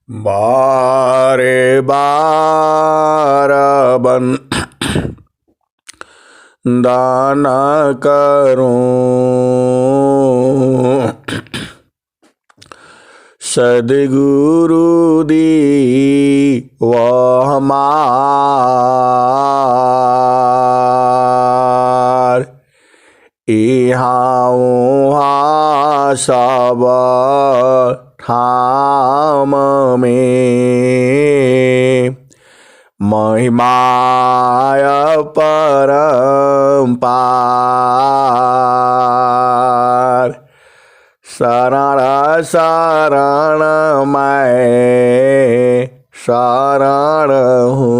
बारे बार बन दाना करूं, सदगुरु दी वह हमार। इहाँ उहाँ सब ठाम में महिमाय परम्पार। शरण शरण मैं शरण हूँ,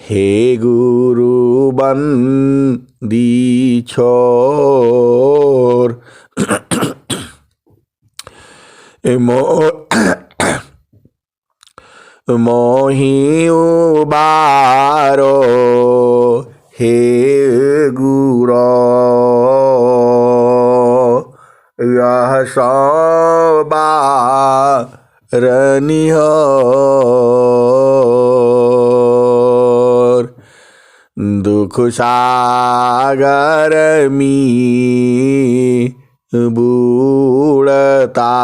हे गुरु बंदी छोर। मोहि उबारो हे गुरो, यह सवार निहोर। दुख सागर में बूढ़ता,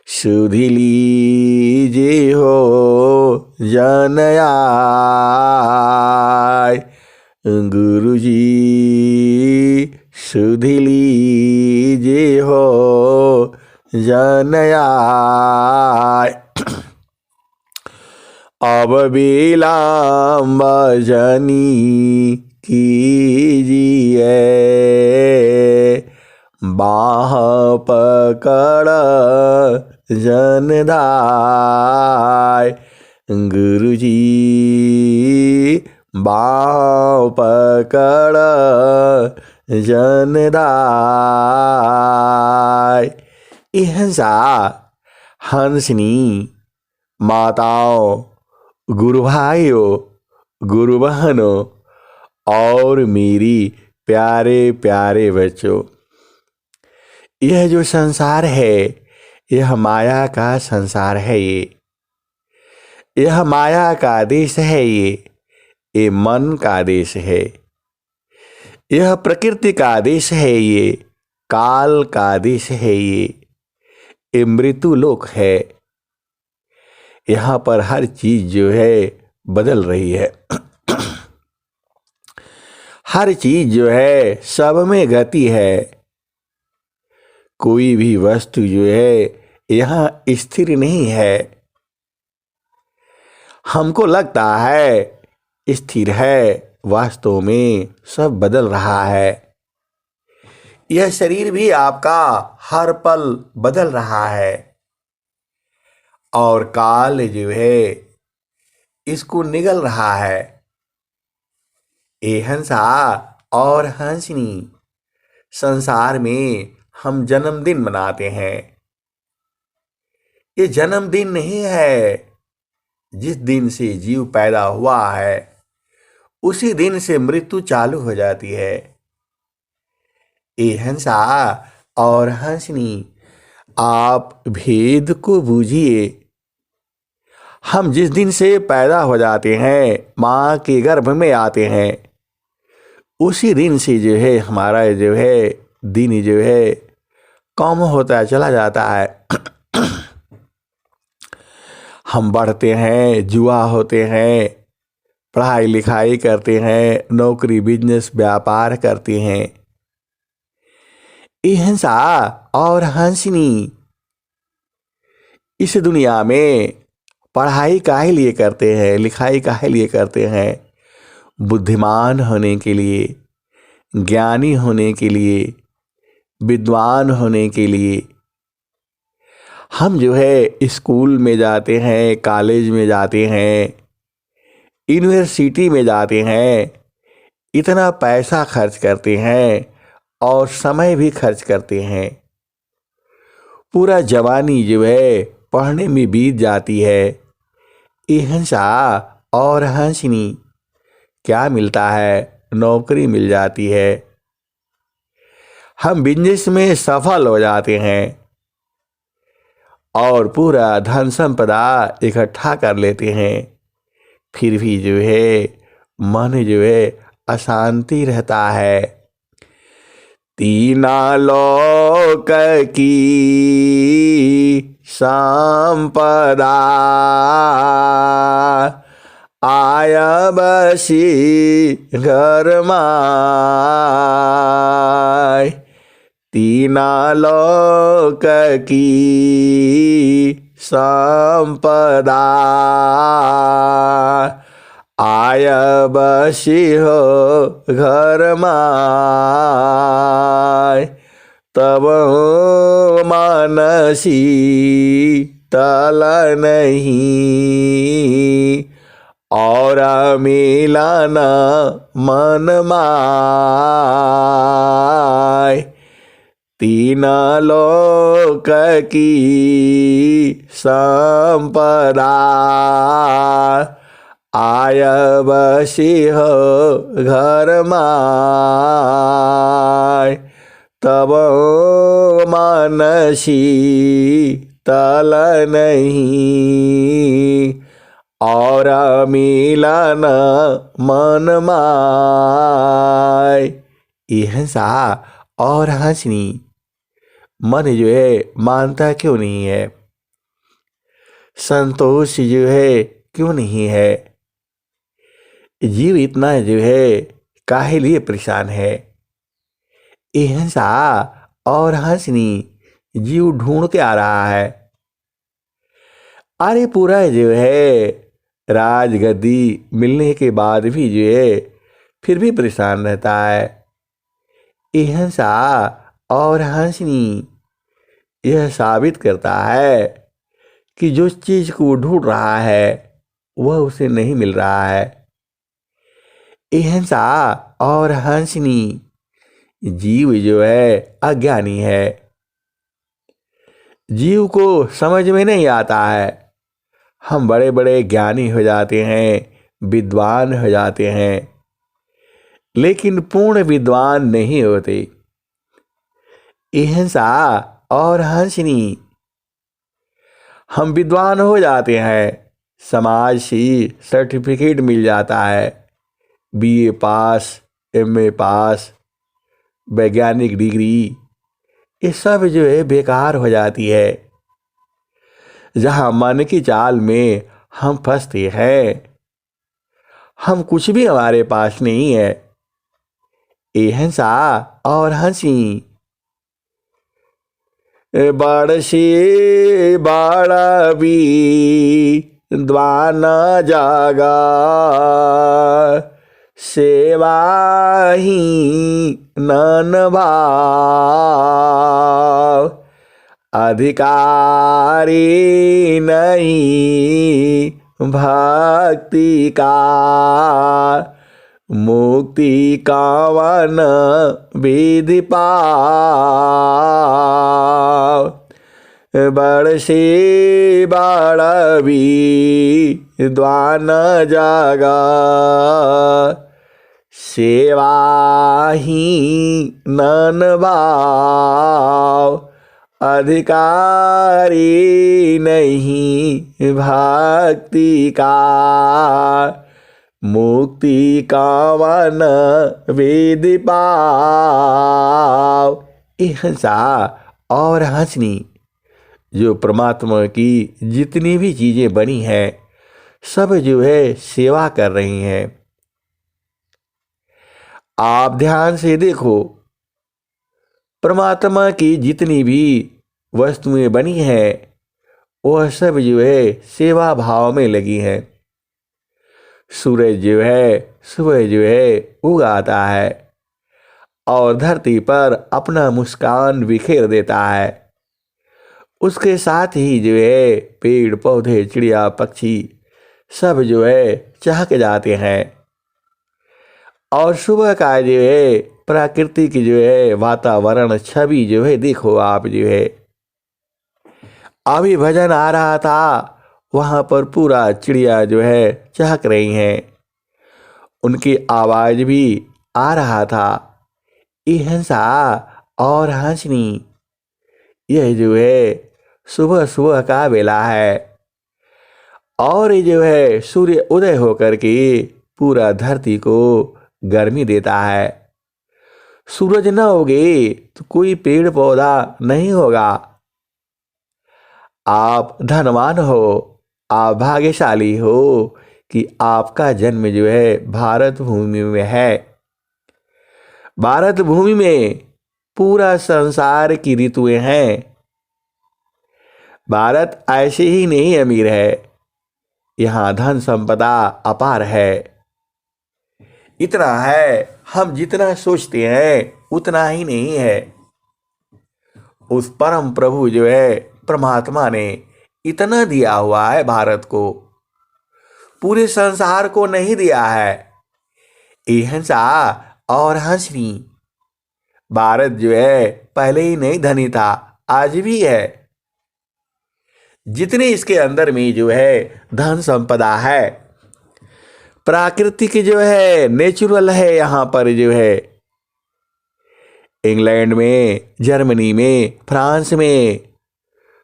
सुधि लीजे हो जन आय। गुरुजी सुधि लीजे हो जन आय। अब विलम्ब जनी कीजिए, बाह पकड़ जन धाय। गुरुजी बाह पकड़ जन धाय। इहसा हंसनी माताओं, गुरु भाइयों, गुरु बहनों और मेरी प्यारे प्यारे बच्चों, यह जो संसार है, यह माया का संसार है। यह माया का देश है। ये मन का देश है। यह प्रकृति का देश है। ये काल का देश है। ये मृत्यु लोक है। यहाँ पर हर चीज जो है बदल रही है। हर चीज जो है सब में गति है। कोई भी वस्तु जो है यहाँ स्थिर नहीं है। हमको लगता है स्थिर है, वास्तव में सब बदल रहा है। यह शरीर भी आपका हर पल बदल रहा है और काल जो है इसको निगल रहा है। ए हंसा और हंसनी, संसार में हम जन्मदिन मनाते हैं। ये जन्मदिन नहीं है। जिस दिन से जीव पैदा हुआ है उसी दिन से मृत्यु चालू हो जाती है। ए हंसा और हंसनी, आप भेद को बूझिए। हम जिस दिन से पैदा हो जाते हैं, माँ के गर्भ में आते हैं, उसी दिन से जो है हमारा जो है दिन जो है कम होता चला जाता है। हम बढ़ते हैं, जुआ होते हैं, पढ़ाई लिखाई करते हैं, नौकरी बिजनेस व्यापार करते हैं। हंसा और हंसनी, इस दुनिया में पढ़ाई काहे लिए करते हैं, लिखाई काहे लिए करते हैं? बुद्धिमान होने के लिए, ज्ञानी होने के लिए, विद्वान होने के लिए। हम जो है स्कूल में जाते हैं, कॉलेज में जाते हैं, यूनिवर्सिटी में जाते हैं, इतना पैसा खर्च करते हैं और समय भी खर्च करते हैं। पूरा जवानी जो है पढ़ने में बीत जाती है। हंसा और हंसनी, क्या मिलता है? नौकरी मिल जाती है। हम बिजनेस में सफल हो जाते हैं और पूरा धन संपदा इकट्ठा कर लेते हैं, फिर भी जो है मन जो है अशांति रहता है। तीना लोक की संपदा आया बसी घर माय। तीना लोक की संपदा आय बसी हो घर माय। तब मानसी तल नहीं और मिलन मन माय। तीन लोक की संपदा आय बसी हो घर माय। तब मानसी तल नहीं और मिलन मन माय। हंसा और हंसनी मन जो है मानता क्यों नहीं है? संतोष जो है क्यों नहीं है? जीव इतना जो है काहे लिए परेशान है? हंसा और हंसनी जीव ढूंढ के आ रहा है। अरे पूरा जो है राजगद्दी मिलने के बाद भी जो है फिर भी परेशान रहता है। हंसा और हंसनी यह साबित करता है कि जो चीज को ढूंढ रहा है वह उसे नहीं मिल रहा है। हंसा और हंसनी जीव जो है अज्ञानी है। जीव को समझ में नहीं आता है। हम बड़े बड़े ज्ञानी हो जाते हैं, विद्वान हो जाते हैं, लेकिन पूर्ण विद्वान नहीं होते। हंसा और हंसनी हम विद्वान हो जाते हैं, समाज से सर्टिफिकेट मिल जाता है, बीए पास, एमए पास, वैज्ञानिक डिग्री, ये सब जो है बेकार हो जाती है। जहां मन की चाल में हम फंसते हैं, हम कुछ भी हमारे पास नहीं है। हंसा और हंसी बड़सी बाड़वी द्वान जागा सेवा ही नन भाव। अधिकारी नहीं भक्ति का मुक्ति कावन विधि पाव। बड़सी बाड़वी द्वान जागा सेवा ही नन भाव। अधिकारी नहीं भक्ति का मुक्ति कावन विधि पाव। हंसा और हंसनी जो परमात्मा की जितनी भी चीजें बनी हैं सब जो है सेवा कर रही हैं। आप ध्यान से देखो, परमात्मा की जितनी भी वस्तुएं बनी हैं वह सब जो है सेवा भाव में लगी हैं। सूरज जो है सुबह जो है उगाता है और धरती पर अपना मुस्कान बिखेर देता है। उसके साथ ही जो है पेड़ पौधे चिड़िया पक्षी सब जो है चहक जाते हैं। और सुबह का जो है प्रकृति की जो है वातावरण छवि जो है देखो आप जो है। अभी भजन आ रहा था, वहाँ पर पूरा चिड़िया जो है चहक रही हैं, उनकी आवाज भी आ रहा था। हंसा और हंसनी, यह जो है सुबह सुबह का वेला है और ये जो है सूर्य उदय होकर के पूरा धरती को गर्मी देता है। सूरज न होगे तो कोई पेड़ पौधा नहीं होगा। आप धनवान हो, आप भाग्यशाली हो कि आपका जन्म जो है भारत भूमि में है। भारत भूमि में पूरा संसार की ऋतुएं हैं। भारत ऐसे ही नहीं अमीर है, यहाँ धन संपदा अपार है। इतना है, हम जितना सोचते हैं उतना ही नहीं है। उस परम प्रभु जो है परमात्मा ने इतना दिया हुआ है भारत को, पूरे संसार को नहीं दिया है। अहिंसा और हंसनी, भारत जो है पहले ही नहीं धनी था, आज भी है। जितने इसके अंदर में जो है धन संपदा है, प्राकृतिक जो है नेचुरल है, यहाँ पर जो है इंग्लैंड में, जर्मनी में, फ्रांस में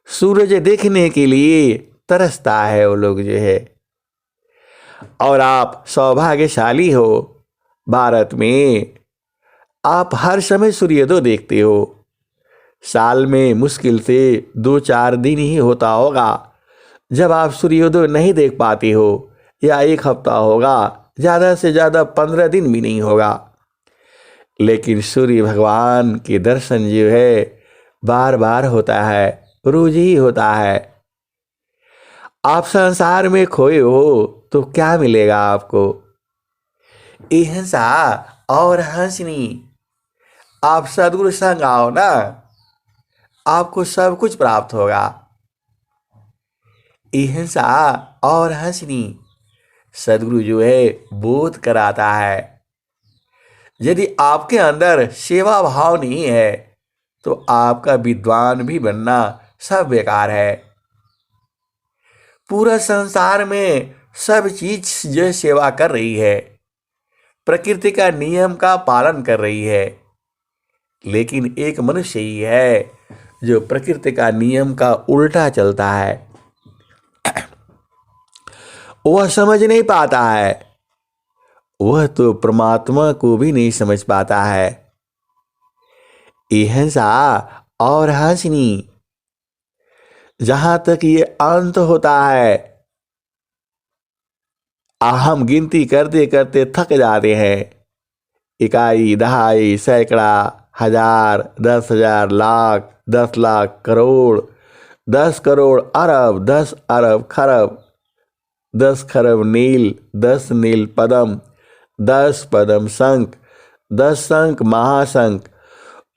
सूरज देखने के लिए तरसता है वो लोग जो है। और आप सौभाग्यशाली हो, भारत में आप हर समय सूर्योदय देखते हो। साल में मुश्किल से 2-4 दिन ही होता होगा जब आप सूर्योदय नहीं देख पाते हो, या 1 हफ्ता होगा, ज़्यादा से ज़्यादा 15 दिन भी नहीं होगा। लेकिन सूर्य भगवान के दर्शन जो है बार बार होता है, रोज ही होता है। आप संसार में खोए हो तो क्या मिलेगा आपको? अहिंसा और हंसनी, आप सद्गुरु संग आओ ना, आपको सब कुछ प्राप्त होगा। अहिंसा और हंसनी, सद्गुरु जो है बोध कराता है। यदि आपके अंदर सेवा भाव नहीं है तो आपका विद्वान भी बनना सब बेकार है। पूरा संसार में सब चीज जो सेवा कर रही है, प्रकृति का नियम का पालन कर रही है, लेकिन एक मनुष्य ही है जो प्रकृति का नियम का उल्टा चलता है। वह समझ नहीं पाता है, वह तो परमात्मा को भी नहीं समझ पाता है। अहिंसा और हंसनी, जहां तक ये अंत होता है, हम गिनती करते करते थक जाते हैं। इकाई, दहाई, सैकड़ा, हजार, 10,000, लाख, 10 लाख, करोड़, 10 करोड़, अरब, 10 अरब, खरब, 10 खरब नील, 10 नील पद्म, 10 पद्म शंख, 10 शंख महाशंख।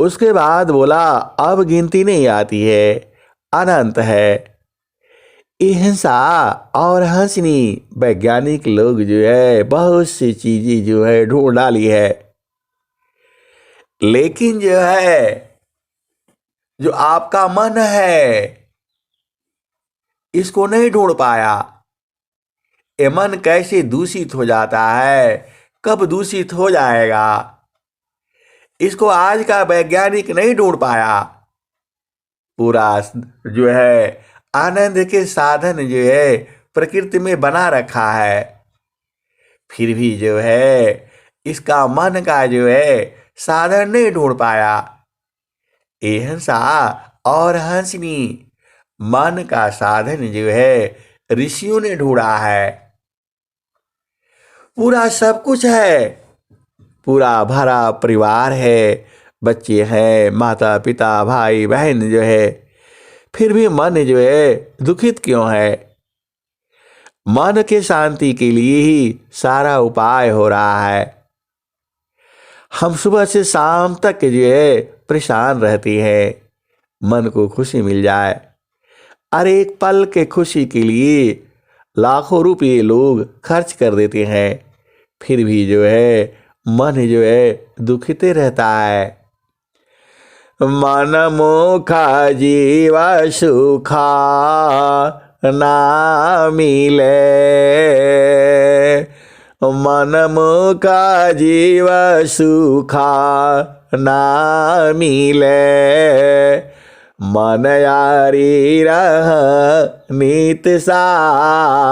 उसके बाद बोला अब गिनती नहीं आती है, अनंत है। अहिंसा और हंसनी, वैज्ञानिक लोग जो है बहुत सी चीजें जो है ढूंढ डाली है, लेकिन जो है जो आपका मन है इसको नहीं ढूंढ पाया। ये मन कैसे दूषित हो जाता है, कब दूषित हो जाएगा, इसको आज का वैज्ञानिक नहीं ढूंढ पाया। पूरा जो है आनंद के साधन जो है प्रकृति में बना रखा है, फिर भी जो है इसका मन का जो है साधन नहीं ढूंढ पाया। अहिंसा और हंसनी, मन का साधन जो है ऋषियों ने ढूंढा है। पूरा सब कुछ है, पूरा भरा परिवार है, बच्चे हैं, माता पिता भाई बहन जो है, फिर भी मन जो है दुखित क्यों है? मन के शांति के लिए ही सारा उपाय हो रहा है। हम सुबह से शाम तक जो है परेशान रहते हैं, मन को खुशी मिल जाए। अरे एक पल के खुशी के लिए लाखों रुपये लोग खर्च कर देते हैं, फिर भी जो है मन जो है दुखित रहता है। मन मुखा जीवा सुखा ना मिले, मन मुखा जीवा सुखा ना मिले। मन यारी रह नीत साथ,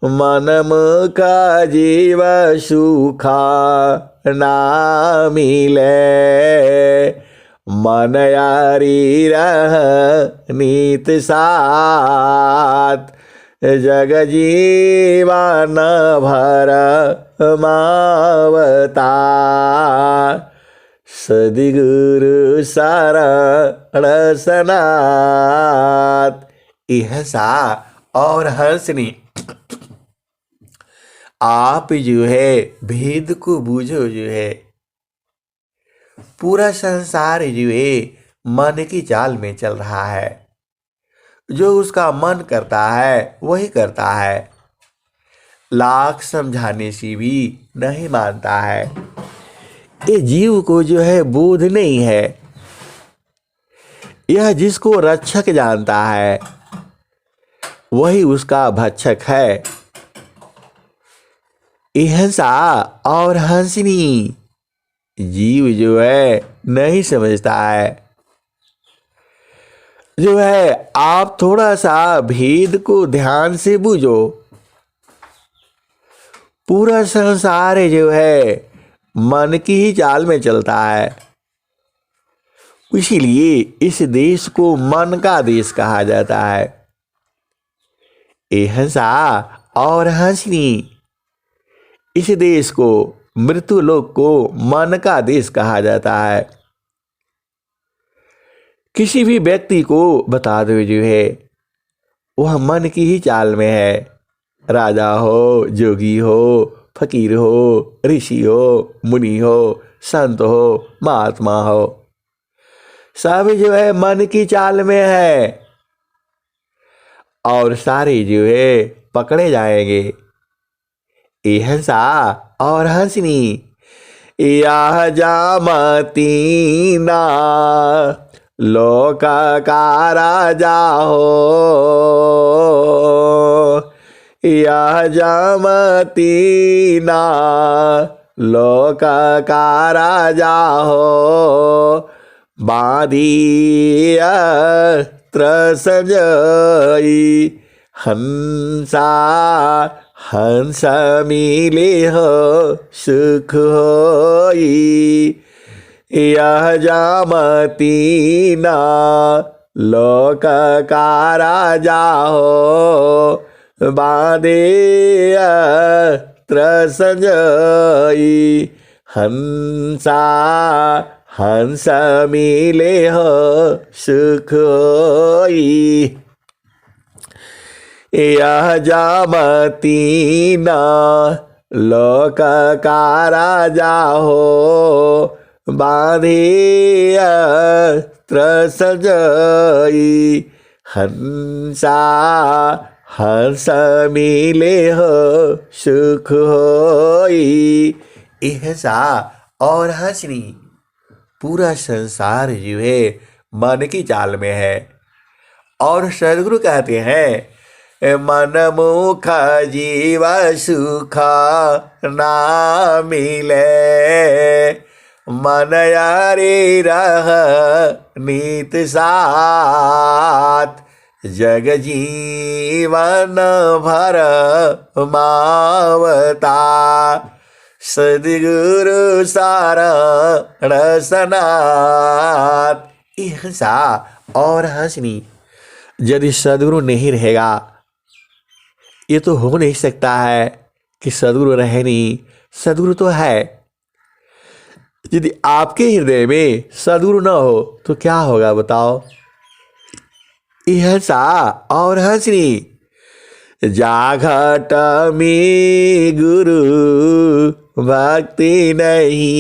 मन मुख जीव सुखा ना मिले। मन यारी रह नीत साथ, जग जीवन भर मावता। सद्गुरु शरण सनाथ। इहसा और हंसनी, आप जो है भेद को बूझो जो है। पूरा संसार जो है मन की चाल में चल रहा है। जो उसका मन करता है वही करता है। लाख समझाने से भी नहीं मानता है। ये जीव को जो है बोध नहीं है। यह जिसको रक्षक जानता है वही उसका भक्षक है। हिंसा और हंसनी जीव जो है नहीं समझता है। जो है आप थोड़ा सा भेद को ध्यान से बूझो। पूरा संसार जो है मन की ही चाल में चलता है। इसीलिए इस देश को मन का देश कहा जाता है। हिंसा और हंसनी इस देश को, मृत्यु लोक को मन का देश कहा जाता है। किसी भी व्यक्ति को बता दो जो है वह मन की ही चाल में है। राजा हो, जोगी हो, फकीर हो, ऋषि हो, मुनि हो, संत हो, महात्मा हो, सब जो है मन की चाल में है और सारे जो है पकड़े जाएंगे। हिंसा और हंसनी यह जामती ना लोक का राजा हो। यह जामती ना लोक का राजा हो। बांधी अस्त्र संजई हंसा हंस मिले हो सुख होई। यह जामती ना लोक का राजा हो। बांधे अस्त्र संजई हंसा हंस मिले हो सुख होई। यह जामती ना लोक का राजा हो। बांधे अस्त्र संजई हंसा हंस मिले हो सुख होई। हिंसा और हंसनी पूरा संसार जो है मन की चाल में है। और सदगुरु कहते हैं मन मुख जीव सुख ना मिले। मन यारी रह नीत साथ, जग जीवन भर मावता। सद्गुरु शरण सनाथ। हिंसा और हंसनी यदि सद्गुरु नहीं रहेगा, ये तो हो नहीं सकता है कि सद्गुरु रहे नहीं। सद्गुरु तो है। यदि आपके हृदय में सद्गुरु न हो तो क्या होगा बताओ। हिंसा और हंसनी जाघट में गुरु भक्ति नहीं।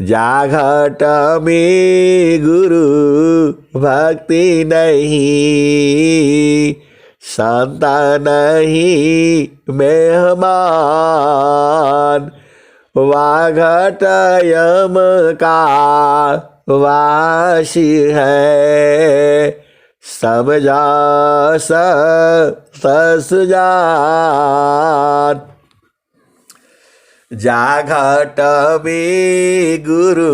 जाघट में गुरु भक्ति नहीं। संत नहीं मेहमान, वाघट यम का वासी है। समझा सस जान। जाघट में गुरु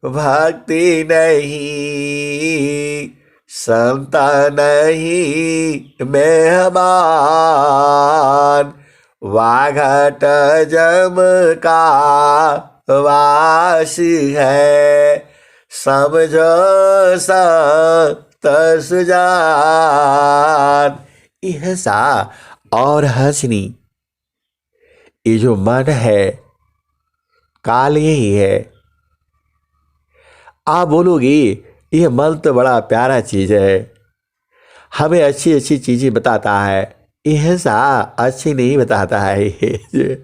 भक्ति नहीं, संत नहीं मेहमान, वाघट जम का वास है, समझो संत सुजान। ihsa और हंसनी, ये जो मन है काल यही है। आप बोलोगे ये मन तो बड़ा प्यारा चीज है, हमें अच्छी अच्छी चीजें बताता है। ihsa अच्छी नहीं बताता है, ये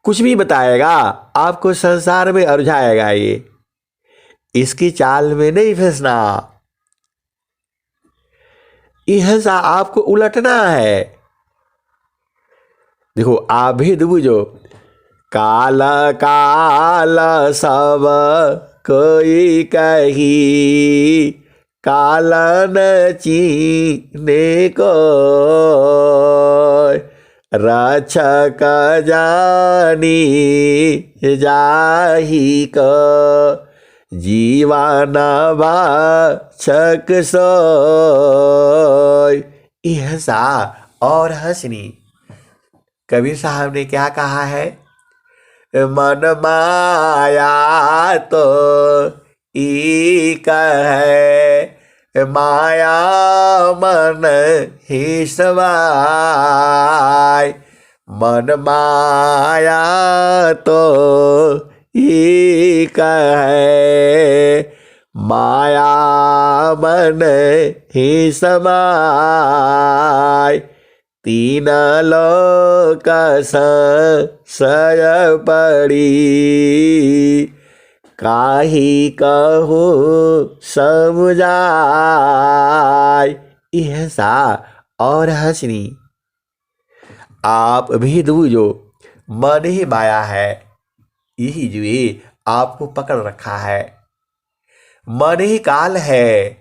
कुछ भी बताएगा आपको संसार में उलझाएगा। ये इसकी चाल में नहीं फंसना, ihsa आपको उलटना है। देखो आप भी बुझो, काल काल सब कोई कही, काल न चीने को, रक्षक जानी जाही को, जीवन वाचक सोय। ihsa और हंसनी, कबीर साहब ने क्या कहा है? मन माया तो एक है, माया मन ही समाय, मन माया तो एक है, माया मन ही समाय, तीन लोक संशय पड़ी, काहि कहूँ समझाय। ihsa और हंसनी, आप भी बूझो मन ही माया है, यही जो ये आपको पकड़ रखा है। मन ही काल है,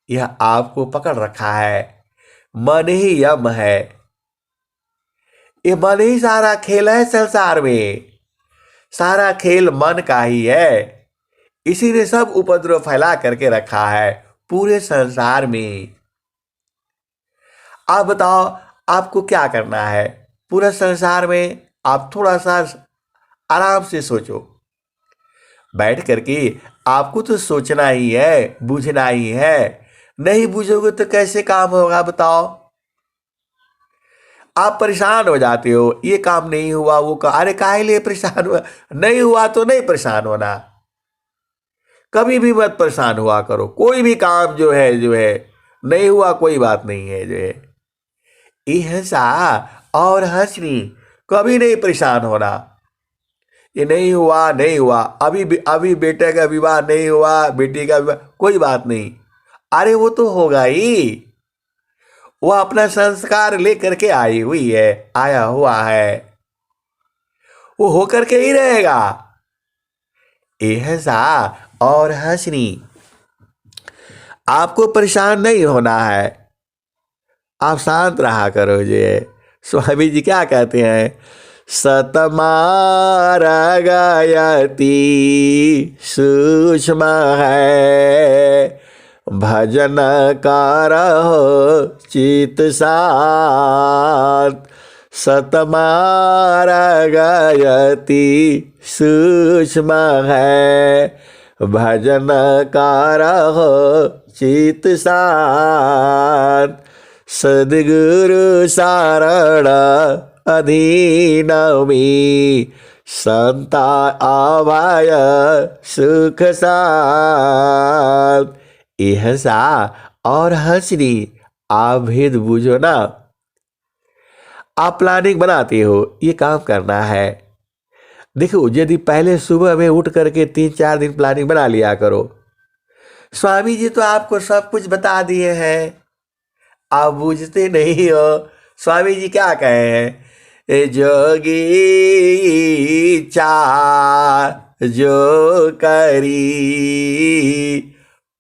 यह आपको पकड़ रखा है। मन ही यम है, ये मन ही सारा खेल है संसार में, सारा खेल मन का ही है। इसी ने सब उपद्रव फैला करके रखा है पूरे संसार में। आप बताओ आपको क्या करना है पूरा संसार में? आप थोड़ा सा आराम से सोचो, बैठ करके आपको तो सोचना ही है, बूझना ही है। नहीं बूझोगे तो कैसे काम होगा बताओ? आप परेशान हो जाते हो, ये काम नहीं हुआ, वो अरे काहे लिए परेशान हुआ? नहीं हुआ तो नहीं परेशान होना, कभी भी मत परेशान हुआ करो। कोई भी काम जो है नहीं हुआ कोई बात नहीं है, जो है ihsa और हंसनी, कभी नहीं परेशान होना। ये नहीं हुआ नहीं हुआ, अभी बेटे का विवाह नहीं हुआ, बेटी का विवाह, कोई बात नहीं, अरे वो तो होगा ही, वो अपना संस्कार लेकर के आई हुई है, आया हुआ है, वो होकर के ही रहेगा। ihsa और हंसनी, आपको परेशान नहीं होना है, आप शांत रहा करो। जे स्वामी जी क्या कहते हैं? सतमार गायती सूक्ष्म है, भजन करहो चित शांत, सतमार गायती सूक्ष्म है, भजन करहो चित शांत, सद्गुरु शरण अधीन में, संता अभय सुख शांत। ihsa और हंसनी, आप भेद बूझो ना। आप प्लानिंग बनाते हो, ये काम करना है। देखो यदि पहले सुबह में उठ करके 3-4 दिन प्लानिंग बना लिया करो। स्वामी जी तो आपको सब कुछ बता दिए हैं, आप बूझते नहीं हो। स्वामी जी क्या कहे हैं? जोगी इच्छा जो करी,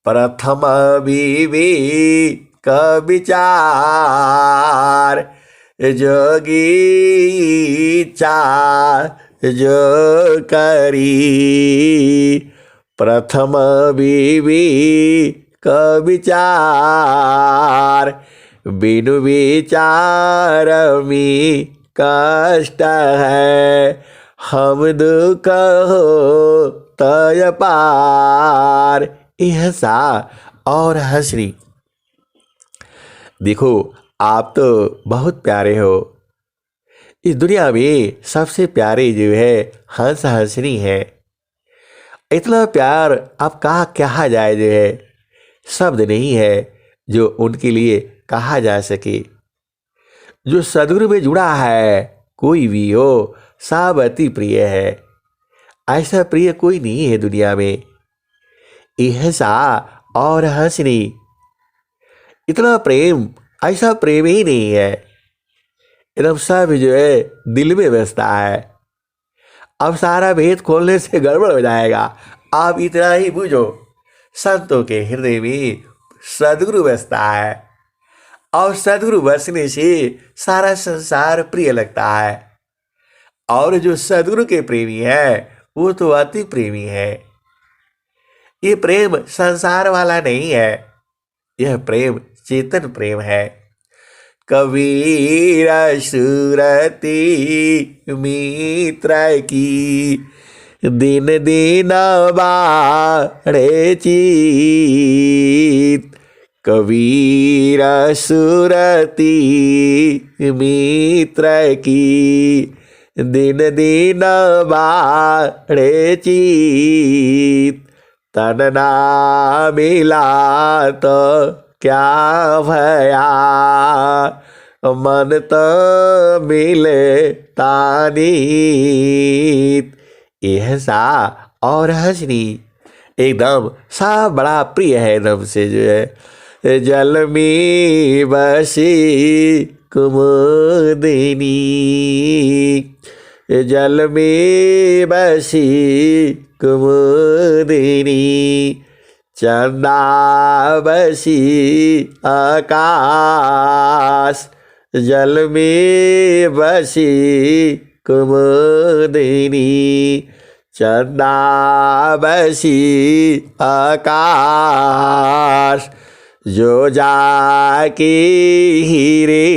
प्रथम विवेक विचार, जोगी जो करी प्रथम बीवी का विचार बिनु विचार में कष्ट है हम दुख हो तय पार। यह सा और हंसनी। देखो आप तो बहुत प्यारे हो। इस दुनिया में सबसे प्यारे जो है हंस हंसनी है। इतना प्यार अब कहा जाए जो है शब्द नहीं है जो उनके लिए कहा जा सके। जो सदगुरु में जुड़ा है कोई भी हो सब अति प्रिय है। ऐसा प्रिय कोई नहीं है दुनिया में। यह सा और हंसनी। इतना प्रेम ऐसा प्रेम ही नहीं है। एकदम सब जो है दिल में बसता है। अब सारा भेद खोलने से गड़बड़ हो जाएगा। आप इतना ही बूझो संतों के हृदय में सदगुरु बसता है और सदगुरु बसने से सारा संसार प्रिय लगता है। और जो सदगुरु के प्रेमी है वो तो अति प्रेमी है। ये प्रेम संसार वाला नहीं है। यह प्रेम चेतन प्रेम है। कबीर सुरती मित्र की दिन दिन बाढ़े चीत। कबीर सुरती मित्र की दिन दिन बाढ़े चीत। तन ना मिला तो क्या भया मन तो मिले तानीत। यह सा और हंसनी एकदम सा बड़ा प्रिय है एकदम से जो है। जल में बसी कुमुदिनी जल में बसी कुमुदिनी चंदा बसी आकाश। जल में बसी कुमुदिनी चंदा बसी आकाश। जो जाके हीरे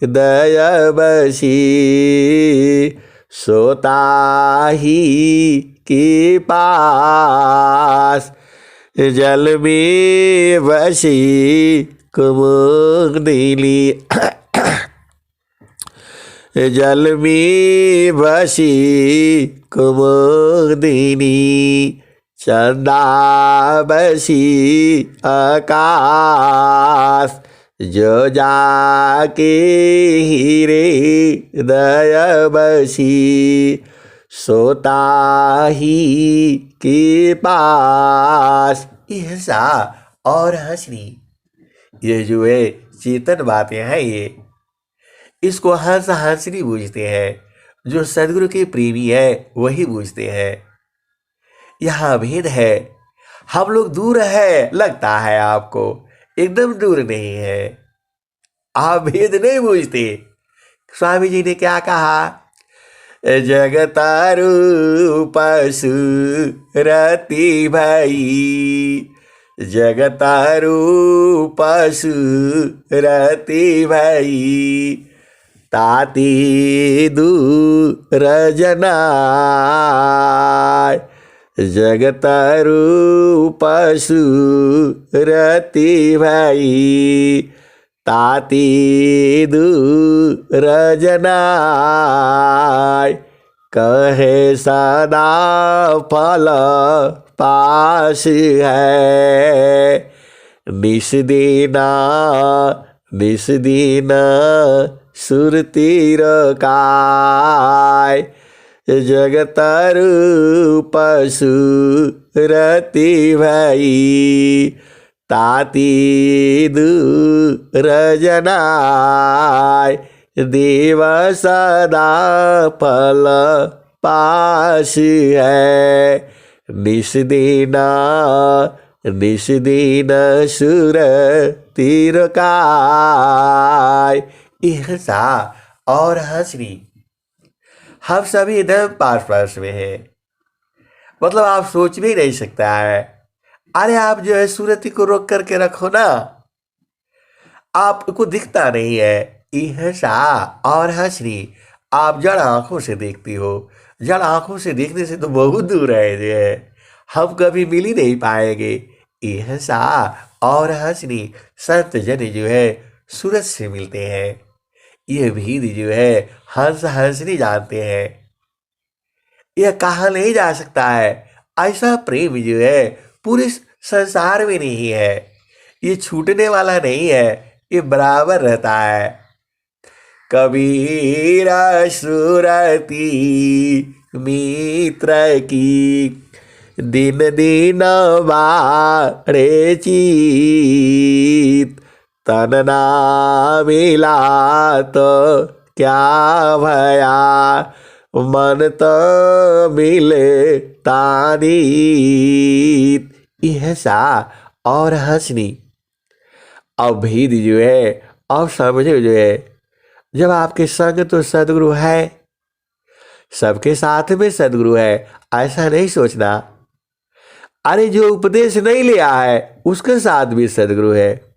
दया बसी सोता ही के पास। जल में बसी कुमुदिनी जल में बसी कुमुदिनी चंदा बसी आकाश। जो जाके हीरे दया बसी सोता ही के पास। यह सा और हंसनी। ये जो है चेतन बातें हैं। ये इसको हंस हंसनी बूझते हैं। जो सदगुरु के प्रेमी है वही बूझते हैं। यहाँ भेद है। हम लोग दूर है लगता है आपको, एकदम दूर नहीं है। आप भेद नहीं बूझते। स्वामी जी ने क्या कहा? जगतारूप सुरति भई जगतारूप सुरति भई ताती दूर जनाय। जगतारूप सुरति भई ताती दूर जनाय। कहे सदा फल पास है निस दीना सुरति रकाय। जगतारूप सुरति भई ताती दूर जनाय। देव सदा फल पास है निस दीना सुरति रकाय। ईर्षा और हंसनी, हम सभी एकदम पास पास में है। मतलब आप सोच भी नहीं सकता है। अरे आप जो है सूरत को रोक करके रखो ना, आपको दिखता नहीं है। ईर्षा और हंसनी आप जड़ आंखों से देखती हो। जड़ आंखों से देखने से तो बहुत दूर है जो है, हम कभी मिल ही नहीं पाएंगे। ईर्षा और हंसनी संत जन जो है सूरज से मिलते हैं। ये भीड़ जो है हंस हंसनी जानते हैं। यह कहा नहीं जा सकता है। ऐसा प्रेम जो है पूरे संसार में नहीं है। ये छूटने वाला नहीं है, ये बराबर रहता है। कबीरा सुरती मित्र की, दिन दिन बारे चीत, तन ना मिला तो क्या भया, मन तो मिले तानीत। ईर्षा और हंसनी, अब भेद जो है, अब समझो जो है, जब आपके संग तो सदगुरु है, सबके साथ में सदगुरु है, ऐसा नहीं सोचना। अरे जो उपदेश नहीं लिया है उसके साथ भी सदगुरु है।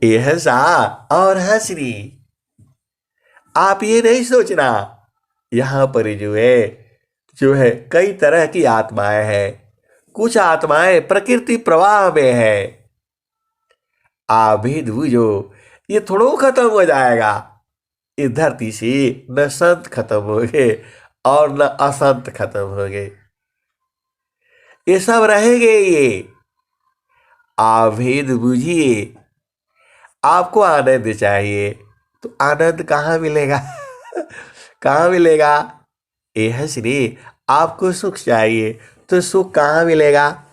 ईर्षा और हंसनी, आप ये नहीं सोचना। यहां पर जो है कई तरह की आत्माएं हैं। कुछ आत्माएं प्रकृति प्रवाह में है। आभिद बुझो, ये थोड़ा खत्म हो जाएगा। इस धरती से न संत खत्म हो गए और न असंत खत्म हो गए, ये सब रहेंगे। ये आभेद बुझिए। आपको आनंद चाहिए तो आनंद कहाँ मिलेगा? कहाँ मिलेगा? ये हंसनी, आपको सुख चाहिए तो सुख कहाँ मिलेगा?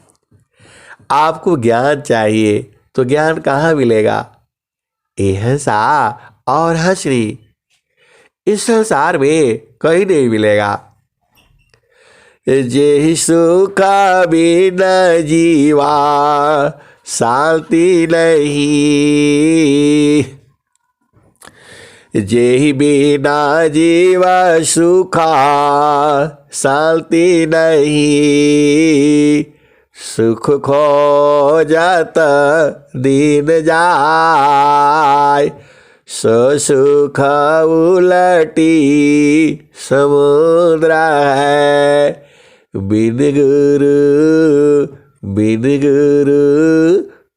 आपको ज्ञान चाहिए तो ज्ञान कहाँ मिलेगा? ईर्षा और हंसनी इस संसार में कहीं नहीं मिलेगा। जे सुखा बिना जीवा शांति नहीं, जे बिना जीवा सुखा शांति नहीं, सुख खो जात दिन जाय, सो सुख उलटी समुद्र है, बिन गुरु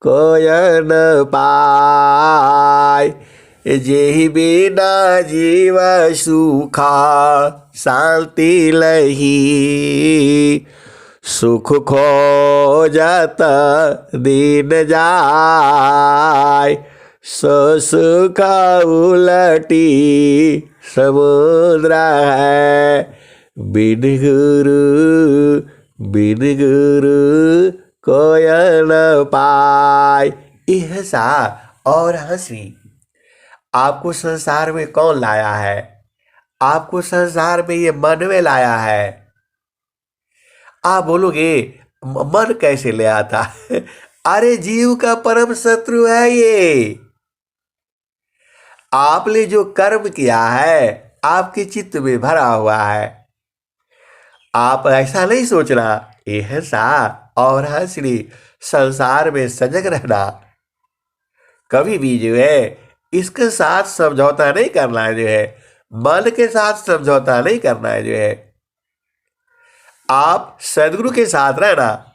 कोय न पाय, जेहि बिना जीव सुखा शांति लही, सुख खो जात दिन जाय, सो सुख उलटी समुद्र है, बिन गुरु कोय न पाय। ईर्षा और हंसनी, आपको संसार में कौन लाया है? आपको संसार में ये मन में लाया है। आप बोलोगे मन कैसे ले आता है? अरे जीव का परम शत्रु है ये। आपने जो कर्म किया है आपके चित्त में भरा हुआ है। आप ऐसा नहीं सोचना। ईर्षा और हंसनी संसार में सजग रहना। कभी भी जो है इसके साथ समझौता नहीं करना है। जो है मन के साथ समझौता नहीं करना है। जो है आप सदगुरु के साथ रहना।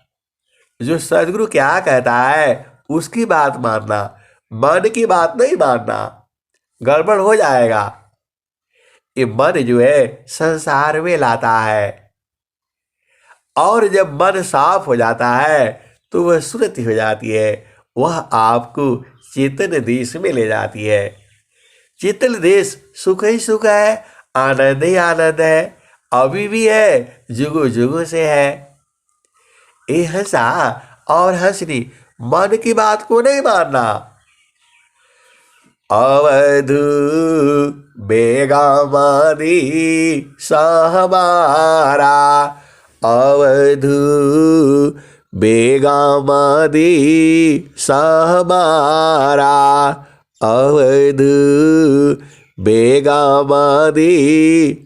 जो सदगुरु क्या कहता है उसकी बात मानना, मन की बात नहीं मानना, गड़बड़ हो जाएगा। ये मन जो है संसार में लाता है, और जब मन साफ हो जाता है तो वह सुरति हो जाती है। वह आपको चेतन देश में ले जाती है। चेतन देश सुख ही सुख है, आनंद ही आनंद है, अभी भी है, जुगो जुगो से है। ईर्षा और हंसनी मन की बात को नहीं मानना। अवधू बेगामादी सहमारा, अवधू बेगामादी सहमारा, अवध बेगामादी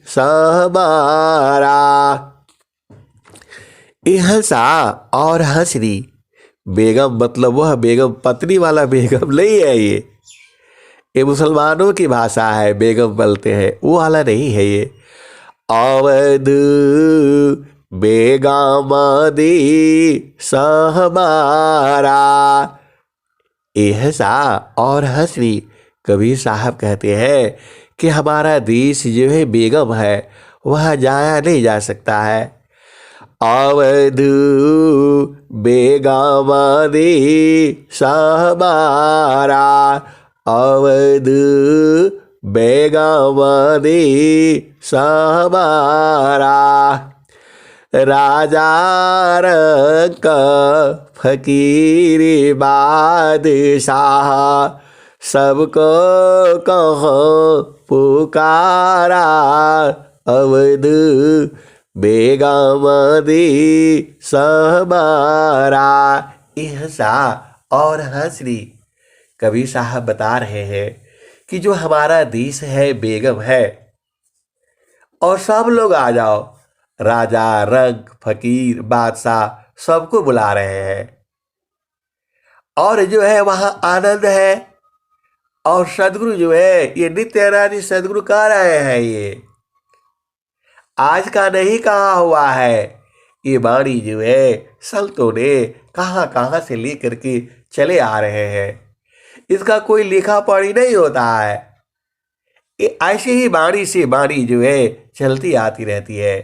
सहबारा। ये हंसा और हंसरी। बेगम मतलब वह बेगम पत्नी वाला बेगम नहीं है ये मुसलमानों की भाषा है, बेगम बोलते हैं, वो वाला नहीं है ये। अवध बेगामादी सहबारा। ये हंसा और हंसरी। कबीर साहब कहते हैं कि हमारा देश जो है बेगम है, वह जाया नहीं जा सकता है। अवध बेगामादी सहबारा। अवध बेगामादी सहबारा। राजा रंक फकीर बादशाह, सबको कहो पुकारा। अवध बेगामादी सहबारा। ये हंसा और हंसरी। कबीर साहब बता रहे हैं कि जो हमारा देश है बेगम है, और सब लोग आ जाओ, राजा रंक फकीर बादशाह सबको बुला रहे हैं, और जो है वहां आनंद है। और सदगुरु जो है ये नित्य रानी सदगुरु कह रहे हैं, ये आज का नहीं कहा हुआ है। ये वाणी जो है संतों ने कहां कहां से लेकर के चले आ रहे हैं। इसका कोई लिखा पढ़ी नहीं होता है, ये ऐसे ही वाणी से वाणी जो है चलती आती रहती है,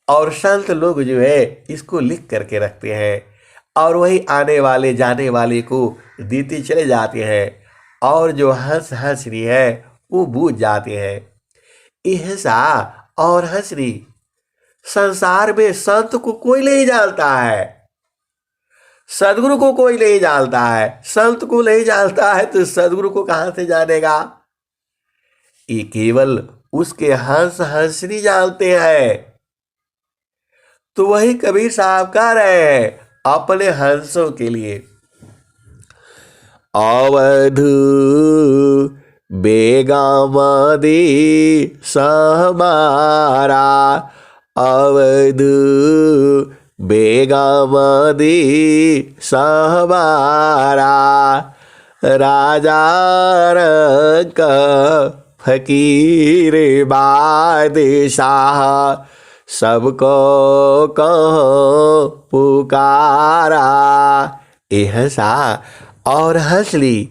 और संत लोग जो है इसको लिख करके रखते हैं, और वही आने वाले जाने वाले को देते चले जाते हैं, और जो हंस हंसरी है वो बूझ जाते हैं। हंसा और हंसरी। संसार में संत को कोई नहीं जानता है, सदगुरु को कोई नहीं जानता है। संत को नहीं जानता है तो सदगुरु को कहां से जानेगा। ये केवल उसके हंस हंसरी जानते हैं। तो वही कबीर साहब कह रहे हैं अपने हंसों के लिए। अवध बेगामादी सहबारा। अवध बेगामादी सहबारा। राजा रंक फकीर बादशाह, सबको कहो पुकारा। ये हंसा और हंस ली।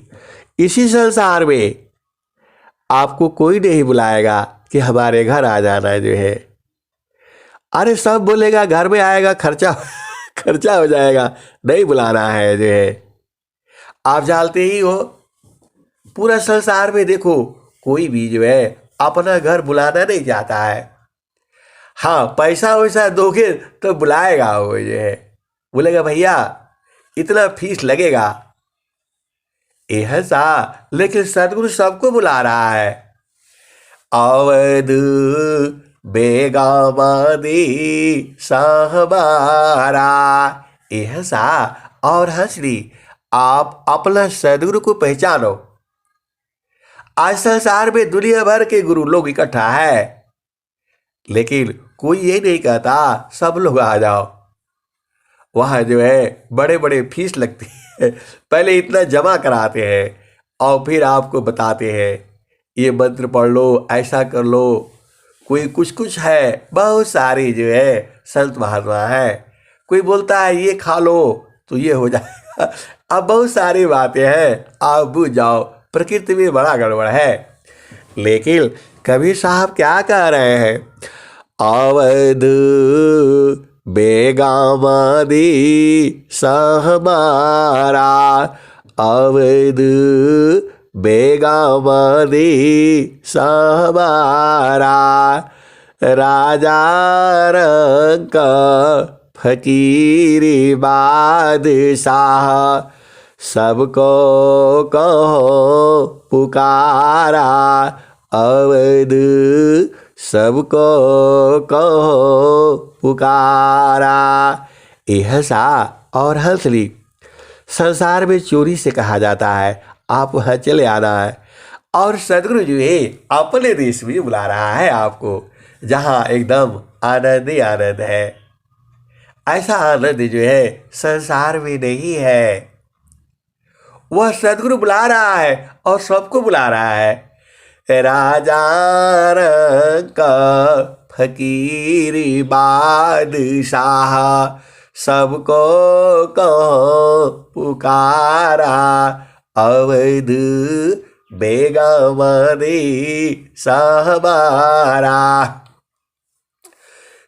इसी संसार में आपको कोई नहीं बुलाएगा कि हमारे घर आ जाना जो है। अरे सब बोलेगा घर में आएगा, खर्चा हो जाएगा, नहीं बुलाना है जो है। आप जानते ही हो पूरा संसार में देखो कोई भी जो है अपना घर बुलाना नहीं चाहता है। हाँ, पैसा वैसा दोगे तो बुलाएगा, वो जो है बोलेगा भैया इतना फीस लगेगा। यह सा, लेकिन सदगुरु सबको बुला रहा है। अवध बेगामादी सहबारा। यह सा और हंसरी। आप अपना सदगुरु को पहचानो। आज संसार में दुनिया भर के गुरु लोग इकट्ठा है, लेकिन कोई ये नहीं कहता सब लोग आ जाओ। वहाँ जो है बड़े बड़े फीस लगती है, पहले इतना जमा कराते हैं और फिर आपको बताते हैं ये मंत्र पढ़ लो, ऐसा कर लो। कोई कुछ है, बहुत सारी जो है संत महात्मा है। कोई बोलता है ये खा लो तो ये हो जाएगा। अब बहुत सारी बातें हैं, आप बुझ जाओ, प्रकृति में बड़ा गड़बड़ है। लेकिन कबीर साहब क्या कह रहे हैं? अवध बेगामादी सहबारा। अवध बेगामादी सहबारा। राजा रंक फकीर बादशाह, सबको कहो पुकारा। अवध सबको कहो पुकारा। यह सा और हंस ली। संसार में चोरी से कहा जाता है आप वहाँ चले आना है। और सदगुरु जो है अपने देश में बुला रहा है आपको, जहाँ एकदम आनंद ही आनंद है। ऐसा आनंद जो है संसार में नहीं है। वह सदगुरु बुला रहा है और सबको बुला रहा है। राजा का फकीरी बादशाह सबको कहो पुकारा, अवध बेगमदी सहबारा।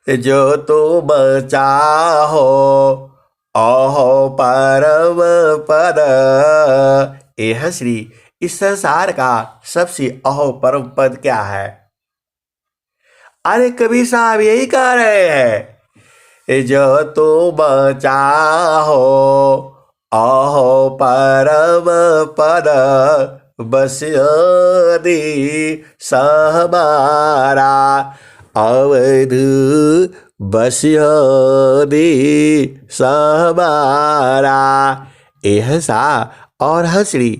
जो तुम चाहो अहो परम पद। यह श्री इस संसार का सबसे अहो परम पद क्या है? अरे कबीर साहब यही कह रहे हैं, जो तुम चाहो अहो परम पद, बस यदि सहबारा, अवध बस यदि सहबारा। यह सा और हंसड़ी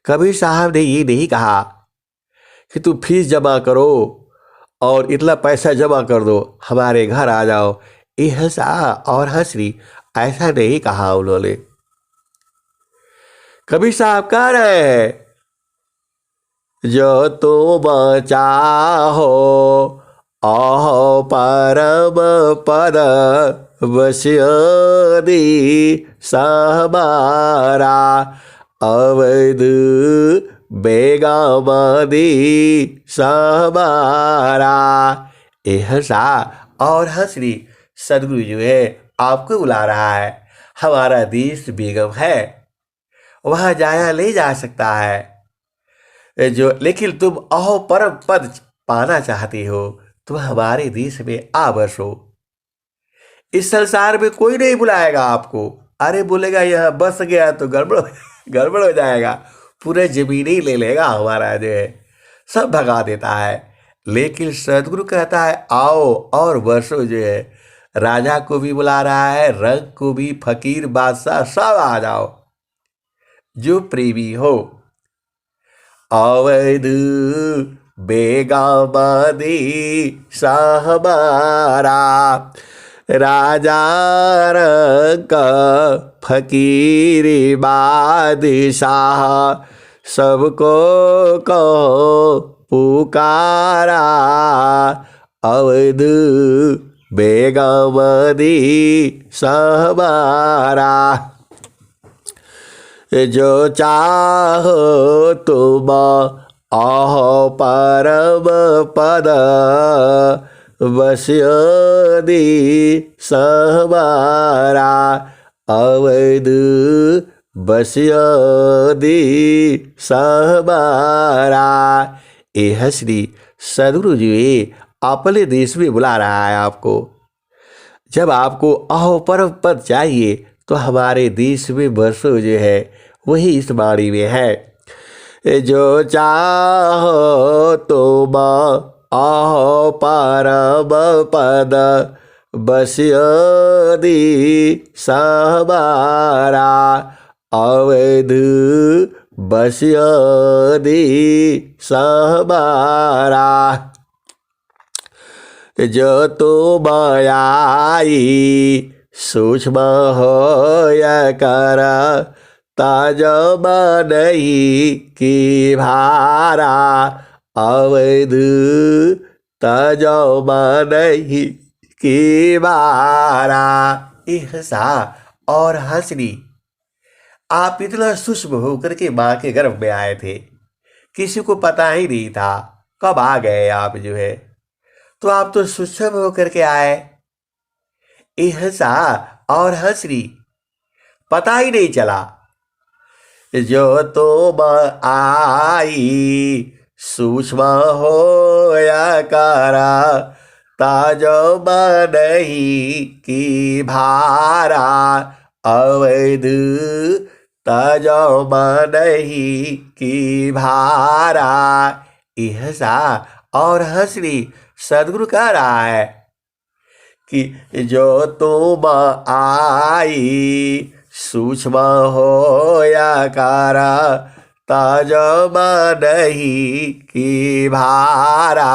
कबीर साहब ने ये नहीं कहा कि तू फीस जमा करो और इतना पैसा जमा कर दो, हमारे घर आ जाओ। यह सा और हंसड़ी ऐसा नहीं कहा उन्होंने। कबीर साहब कह रहे हैं, जो तुम चाहो अहो परम पद, बस यदि सहबारा, अवध बेगमदी सहबारा। यह सा और हंसड़ी सदगुरु जो है आपको बुला रहा है। हमारा देश बेगम है, वहाँ जाया नहीं जा सकता है। जो लेकिन तुम अहो परम पद पाना चाहते हो, तुम हमारे देश में आ बसो। इस संसार में कोई नहीं बुलाएगा आपको। अरे बोलेगा यह बस गया तो गड़बड़ हो जाएगा, पूरे जमीन ही ले लेगा हमारा, जो है सब भगा देता है। लेकिन सदगुरु कहता है आओ और बसो। जो है राजा को भी बुला रहा है, रंग को भी, फकीर बादशाह सब आ जाओ जो प्रेमी हो। अवध बेगमदी सहबारा, राजा का फकीरी बादशाह सबको कहो पुकारा, अवध बेगमदी सहबारा। जो चाहो तुम अहो परम पद, बस यदि सहबारा, अवध बस यदि सहबारा। यह श्री सदगुरु जी अपने देश में बुला रहा है आपको। जब आपको अहो परम पद चाहिए तो हमारे देश में बसो। जो है वही इस बाणी में है। जो चाहो तुम अहो परम पद, बस यदि सहबारा, अवध बस यदि सहबारा। जो तुम आई सूक्ष्म होया कर, ताजब नहीं की भारा, अवध ताजब नहीं की भारा। सा और हंसनी आप इतना सूक्ष्म होकर के माँ के गर्भ में आए थे, किसी को पता ही नहीं था कब आ गए आप। जो है तो आप तो सूक्ष्म होकर के आए। सा और हंसनी पता ही नहीं चला। जो तुम आई सूक्ष्म होया करा, ताजब नहीं की भारा, अवध ताजब नहीं की भारा। यह सा और हंसनी सदगुरु कह रहा है कि जो तुम आई सूक्ष्म होया करा, तजब नहीं की भारा,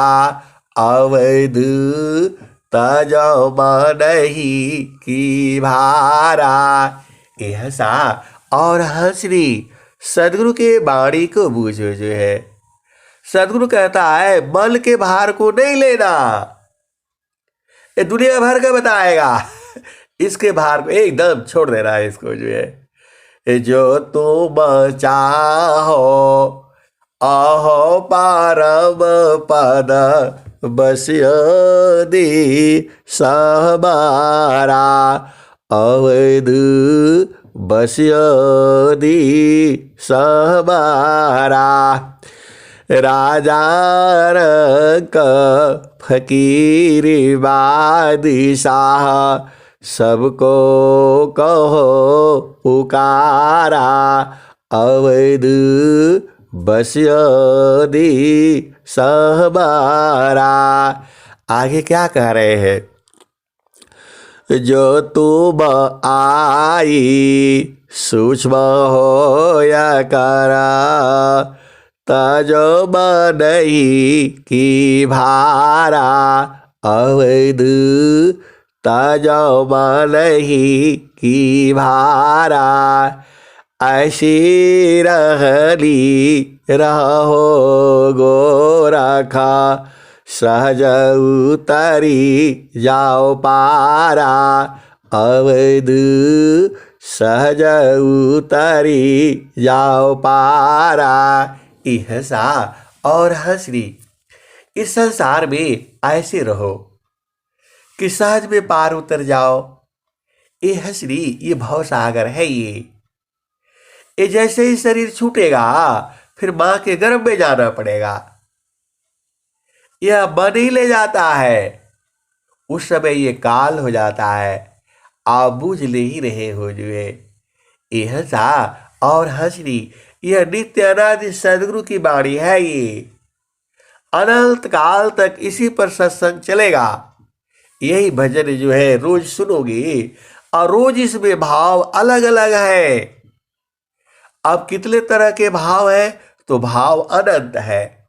अवैध तजब नहीं की भारा। यह सा और हंसरी सदगुरु के वाणी को बूझो जो है। सदगुरु कहता है बल के भार को नहीं लेना, ये दुनिया भर का बताएगा, इसके भार को एकदम छोड़ देना है इसको जो है। जो तुम चाहो अहो परम पद बस्यो दी सहबारा, अवैध बस्यो दी सहबारा। राजा रंक फकीर बादशाह सबको कहो पुकारा, अवैध बस्यो दी सहबारा। आगे क्या कह रहे हैं? जो तुम आई सूक्ष्म हो या करा, तजब नहीं की भारा, अवैध तजब नहीं की भारा। ऐसी रहली रहो गोरखा, सहज उतरी जाओ पारा, अवैध सहज उतरी जाओ पारा। यह सा और हंसरी इस संसार में ऐसे रहो कि सहज में पार उतर जाओ। ये हंसरी ये भव सागर है। ये जैसे ही शरीर छूटेगा फिर मां के गर्भ में जाना पड़ेगा। यह मन ही ले जाता है, उस समय ये काल हो जाता है। आप बूझ ले ही रहे हो जो है। यह सा और हंसरी यह नित्य अनादि सदगुरु की वाणी है। ये अनंत काल तक इसी पर सत्संग चलेगा। यही भजन जो है रोज सुनोगे और रोज इसमें भाव अलग अलग है। अब कितने तरह के भाव है? तो भाव अनंत है।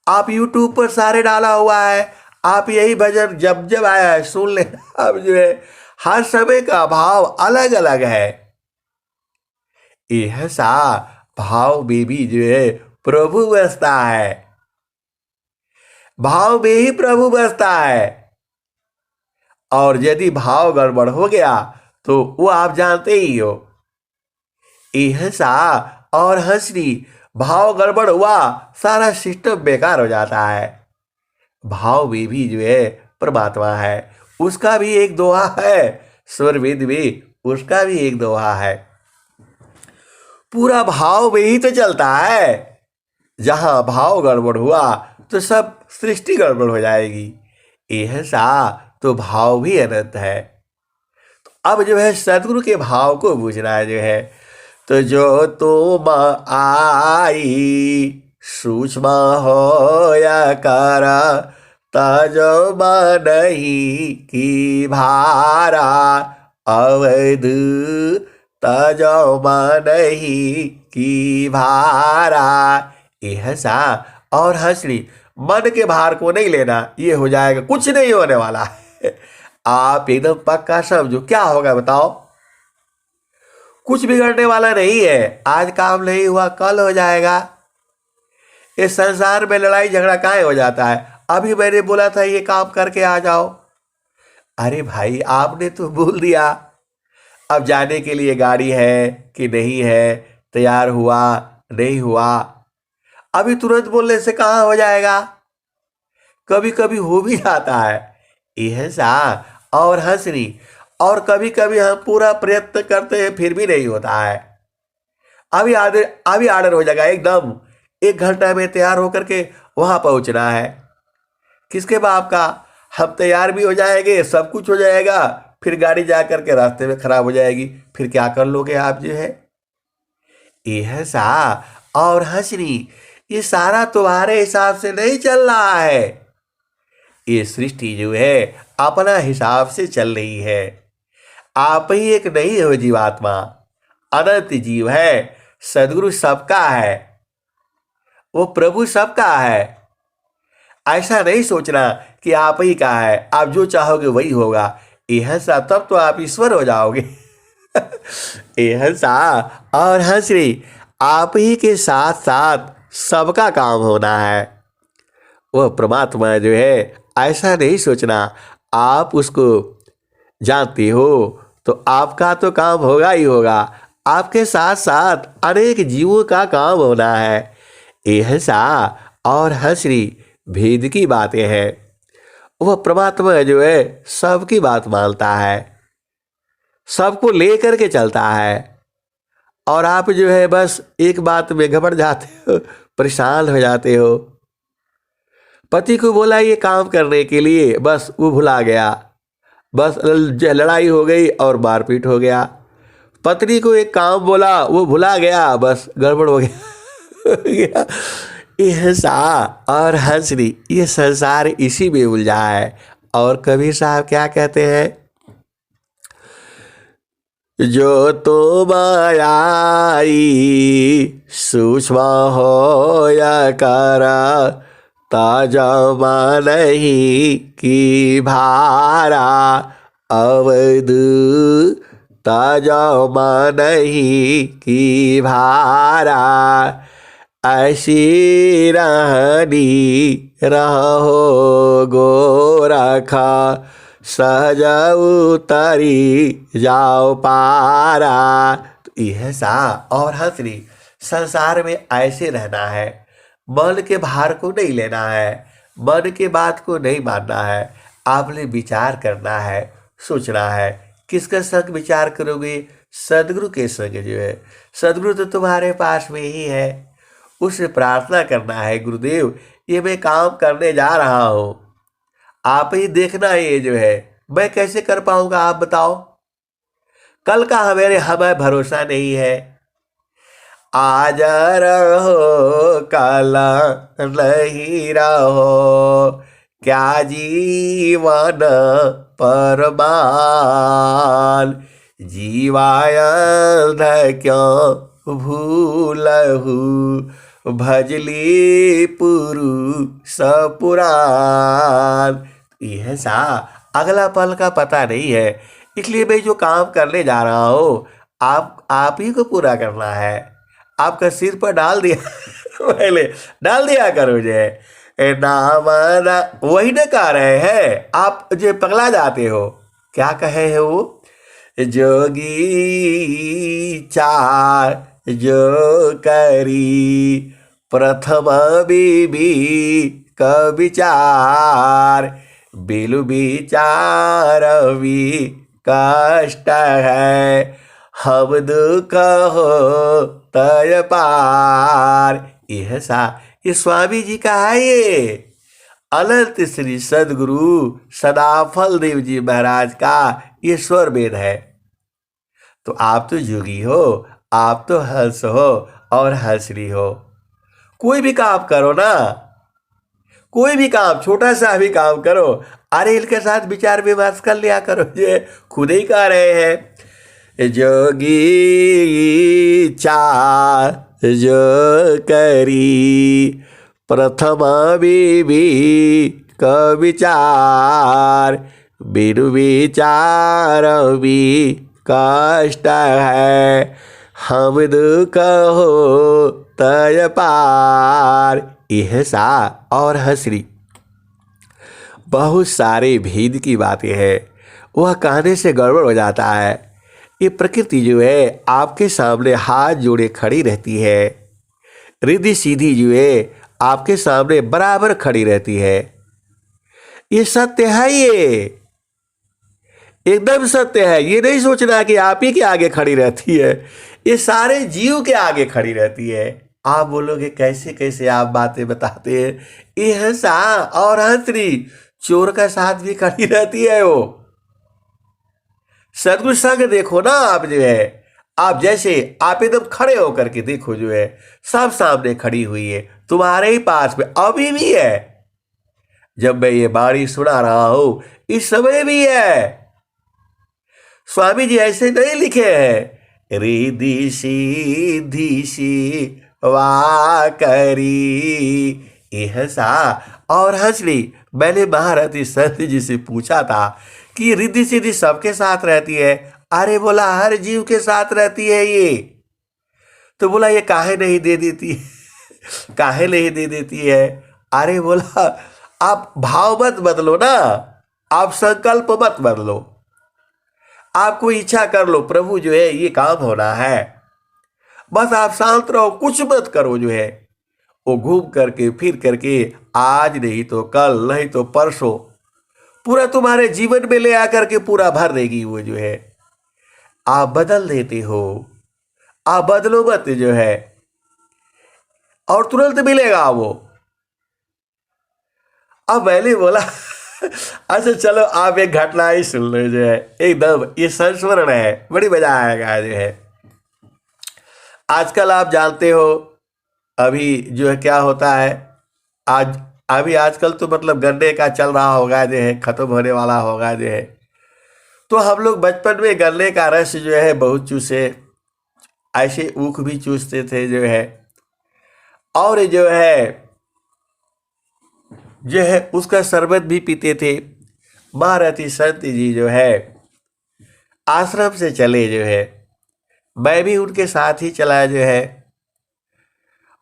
आप YouTube पर सारे डाला हुआ है, आप यही भजन जब जब आया है सुन लेना। अब जो है हर समय का भाव अलग अलग है। यह सा भाव में भी जो है प्रभु बसता है, भाव में ही प्रभु बसता है। और यदि भाव गड़बड़ हो गया तो वो आप जानते ही हो। यह सा और हंसरी भाव गड़बड़ हुआ सारा सिस्टम बेकार हो जाता है। भाव में भी जो है परमात्मा है, उसका भी एक दोहा है। स्वरवेद में उसका भी एक दोहा है। पूरा भाव में ही तो चलता है। जहां भाव गड़बड़ हुआ तो सब सृष्टि गड़बड़ हो जाएगी। यह सा तो भाव भी अनंत है। तो अब जो है सदगुरु के भाव को बूझना है जो है। तो जो तुम आई सूक्ष्म हो या कर, तजब नहीं की भारा, अवैध तजब नहीं की भारा। यह सा और हंसरी मन के भार को नहीं लेना, ये हो जाएगा, कुछ नहीं होने वाला है। आप एकदम पक्का समझो क्या होगा बताओ। कुछ बिगड़ने वाला नहीं है। आज काम नहीं हुआ कल हो जाएगा। इस संसार में लड़ाई झगड़ा काहे हो जाता है? अभी मैंने बोला था ये काम करके आ जाओ, अरे भाई आपने तो बोल दिया। अब जाने के लिए गाड़ी है कि नहीं है, तैयार हुआ नहीं हुआ, अभी तुरंत बोलने से कहाँ हो जाएगा। कभी कभी हो भी जाता है। यह सा और हंसनी। और कभी कभी हम पूरा प्रयत्न करते हैं फिर भी नहीं होता है। अभी आर्डर हो जाएगा एकदम 1 घंटा में तैयार होकर के वहां पहुंचना है। किसके बाप का? हम तैयार भी हो जाएंगे, सब कुछ हो जाएगा, फिर गाड़ी जा करके रास्ते में खराब हो जाएगी, फिर क्या कर लोगे आप जो है। यह सा और हंसनी ये सारा तुम्हारे हिसाब से नहीं चल रहा है। ये सृष्टि जो है अपना हिसाब से चल रही है। आप ही एक नहीं हो जीवात्मा, अनंत जीव है। सदगुरु सबका है, वो प्रभु सबका है। ऐसा नहीं सोचना कि आप ही का है, आप जो चाहोगे वही होगा। यह सा तब तो आप ईश्वर हो जाओगे। यह सा और हंसरी, आप ही के साथ साथ सबका काम होना है। वह परमात्मा जो है, ऐसा नहीं सोचना आप उसको जानते हो तो आपका तो काम होगा ही होगा, आपके साथ साथ अनेक जीवों का काम होना है। यह सा और हंसरी भेद की बातें हैं। वह परमात्मा जो है सबकी बात मानता है, सबको लेकर के चलता है। और आप जो है बस एक बात में घबरा जाते हो, परेशान हो जाते हो। पति को बोला ये काम करने के लिए, बस वो भुला गया, बस लड़ाई हो गई और मारपीट हो गया। पत्नी को एक काम बोला, वो भुला गया, बस गड़बड़ हो गया। यह सा और हंसरी, ये संसार इसी में उलझा है। और कबीर साहब क्या कहते हैं, जो तो मायाई सूक्ष्म हो या करा, ताजा नहीं की भारा अवध, ताजा नहीं की भारा। ऐसी रहनी रहो गोरखा, सहज उतरी जाओ पारा। तो यह सा और हंसरी, संसार में ऐसे रहना है। मन के भार को नहीं लेना है, मन के बात को नहीं मानना है। आपने विचार करना है, सोचना है। किसका संग विचार करोगे? सदगुरु के संग जो है, सदगुरु तो तुम्हारे पास में ही है। उससे प्रार्थना करना है, गुरुदेव ये मैं काम करने जा रहा हूँ, आप ही देखना ये जो है मैं कैसे कर पाऊंगा, आप बताओ। कल का हमें भरोसा नहीं है। आज रहो कल नहीं रहो, क्या जीवन परमान। जीवायंध क्यों भूलहु, भजली पुरुष पुराण। यह सा अगला पल का पता नहीं है, इसलिए मैं जो काम करने जा रहा हूँ आप ही को पूरा करना है। आपका सिर पर डाल दिया पहले डाल दिया करो जे नाम वही न कह रहे हैं, आप जो पगला जाते हो। क्या कहे है वो, जोगी चार जो करी, प्रथम बीबी का विचार। बिलु विचार भी कष्ट है, हम दुख हो तय पार। यह सा ये स्वामी जी का है। ये अनंत श्री सदगुरु सदाफल देव जी महाराज का ये स्वर वेद है। तो आप तो जोगी हो, आप तो हंस हो और हंसरी हो। कोई भी काम करो ना, कोई भी काम, छोटा सा भी काम करो, अरे इनके साथ विचार विमर्श कर लिया करो। ये खुद ही कह रहे हैं, जोगी चार जो करी, प्रथम बीबी का विचार। बिनु विचार भी कष्ट है, हम दुख हो तय पार। यह सा और हंसरी बहुत सारे भेद की बातें हैं, वह कहने से गड़बड़ हो जाता है। ये प्रकृति जो है आपके सामने हाथ जोड़े खड़ी रहती है, रिद्धि सीधी जो है आपके सामने बराबर खड़ी रहती है। ये सत्य है, ये एकदम सत्य है। ये नहीं सोचना कि आप ही के आगे खड़ी रहती है, ये सारे जीव के आगे खड़ी रहती है। आप बोलोगे कैसे कैसे आप बातें बताते हैं। ये हंसा और हंसरी चोर का साथ भी खड़ी रहती है। वो सदगुरु संग देखो ना, आप जो है आप जैसे आप एकदम खड़े होकर के देखो, जो है सब सामने खड़ी हुई है, तुम्हारे ही पास में अभी भी है। जब मैं ये बाणी सुना रहा हूं इस समय भी है। स्वामी जी ऐसे नहीं लिखे हैं रिद्धि सिद्धि सेवा करी यह सा। और हंस ली। मैंने महारथी संत जी से पूछा था कि रिद्धि सिद्धि सबके साथ रहती है? अरे बोला हर जीव के साथ रहती है ये। तो बोला ये काहे नहीं दे देती काहे नहीं दे देती है? अरे बोला आप भाव मत बदलो ना, आप संकल्प मत बदलो, आप कोई इच्छा कर लो प्रभु जो है ये काम होना है, बस आप शांत रहो, कुछ मत करो जो है। वो घूम करके फिर करके आज नहीं तो कल नहीं तो परसों पूरा तुम्हारे जीवन में ले आकर के पूरा भर देगी वो जो है। आप बदल देते हो, आप बदलो मत जो है, और तुरंत मिलेगा वो। अब मैंने बोला अच्छा चलो आप एक घटना ही सुन लो जो है, एकदम ये संस्मरण है, बड़ी मजा आएगा जो है। आजकल आप जानते हो अभी जो है क्या होता है, आज अभी आजकल तो मतलब गन्ने का चल रहा होगा जो है, खत्म होने वाला होगा जो है। तो हम लोग बचपन में गन्ने का रस जो है बहुत चूसे, ऐसे ऊख भी चूसते थे जो है, और जो है उसका शरबत भी पीते थे। महारथी संत जी जो है आश्रम से चले जो है, मैं भी उनके साथ ही चला जो है,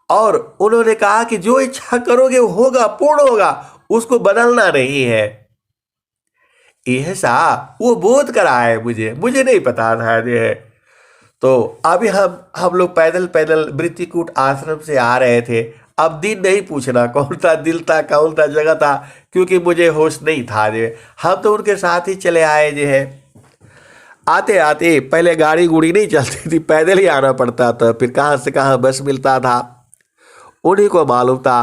और उन्होंने कहा कि जो इच्छा करोगे वो होगा, पूर्ण होगा, उसको बदलना नहीं है। यह सा वो बोध कराए मुझे नहीं पता था जो है। तो अभी हम लोग पैदल पैदल वृत्तिकूट आश्रम से आ रहे थे। अब दिन नहीं पूछना कौन सा दिल था कौन सा जगह था, क्योंकि मुझे होश नहीं था जो है। हम तो उनके साथ ही चले आए जो है। आते आते पहले गाड़ी गुड़ी नहीं चलती थी, पैदल ही आना पड़ता था, फिर कहाँ से कहाँ बस मिलता था उन्हीं को मालूम था।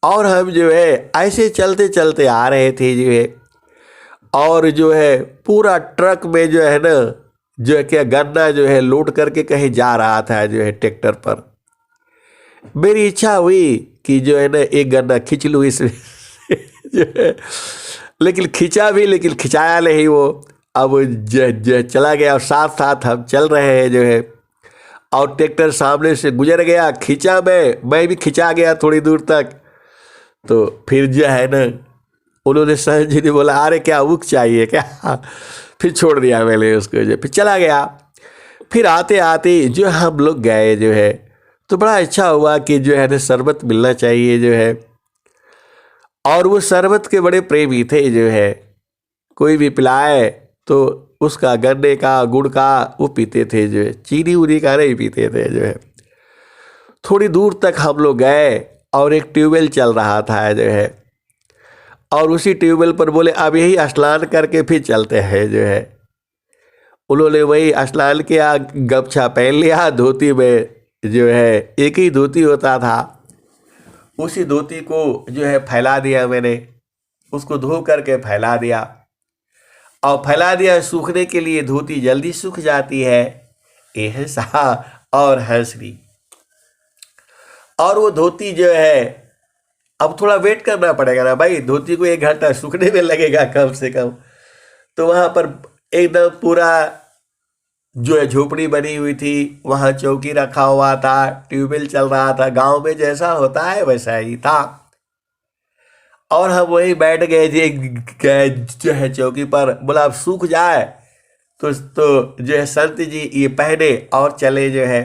और हम जो है ऐसे चलते चलते आ रहे थे जो है, और जो है पूरा ट्रक में जो है ना जो है क्या गन्ना जो है लोड करके कहीं जा रहा था जो है ट्रैक्टर पर। मेरी इच्छा हुई कि जो है ना एक गन्ना खींच लूँ इसमें जो है, लेकिन खींचा भी, लेकिन खिंचाया नहीं वो। अब जो चला गया, और साथ साथ हम चल रहे हैं जो है, और ट्रैक्टर सामने से गुजर गया, खींचा मैं भी खिंचा गया थोड़ी दूर तक। तो फिर जो है ना उन्होंने सहज जी ने बोला अरे क्या ऊख चाहिए क्या फिर छोड़ दिया मैंने उसको जो, फिर चला गया। फिर आते आते जो हम लोग गए जो है, तो बड़ा अच्छा हुआ कि जो है ना शरबत मिलना चाहिए जो है, और वो शरबत के बड़े प्रेमी थे जो है। कोई भी पिलाए तो उसका गन्ने का गुड़ का वो पीते थे जो है, चीनी उनी का नहीं पीते थे जो है। थोड़ी दूर तक हम लोग गए और एक ट्यूबवेल चल रहा था जो है, और उसी ट्यूबवेल पर बोले अब यही स्नान करके फिर चलते हैं जो है। उन्होंने वही स्नान किया, गमछा पहन लिया, धोती में जो है एक ही धोती होता था, उसी धोती को जो है फैला दिया मैंने, उसको धो करके फैला दिया, और फैला दिया सूखने के लिए, धोती जल्दी सूख जाती है। यह सा और हंसरी, और वो धोती जो है अब थोड़ा वेट करना पड़ेगा ना भाई, धोती को 1 घंटा सूखने में लगेगा कम से कम। तो वहाँ पर एकदम पूरा जो है झोपड़ी बनी हुई थी, वहाँ चौकी रखा हुआ था, ट्यूबवेल चल रहा था, गांव में जैसा होता है वैसा ही था। और हम वही बैठ गए थे जो है चौकी पर। बोला अब सूख जाए तो जो है संत जी ये पहने और चले जो है।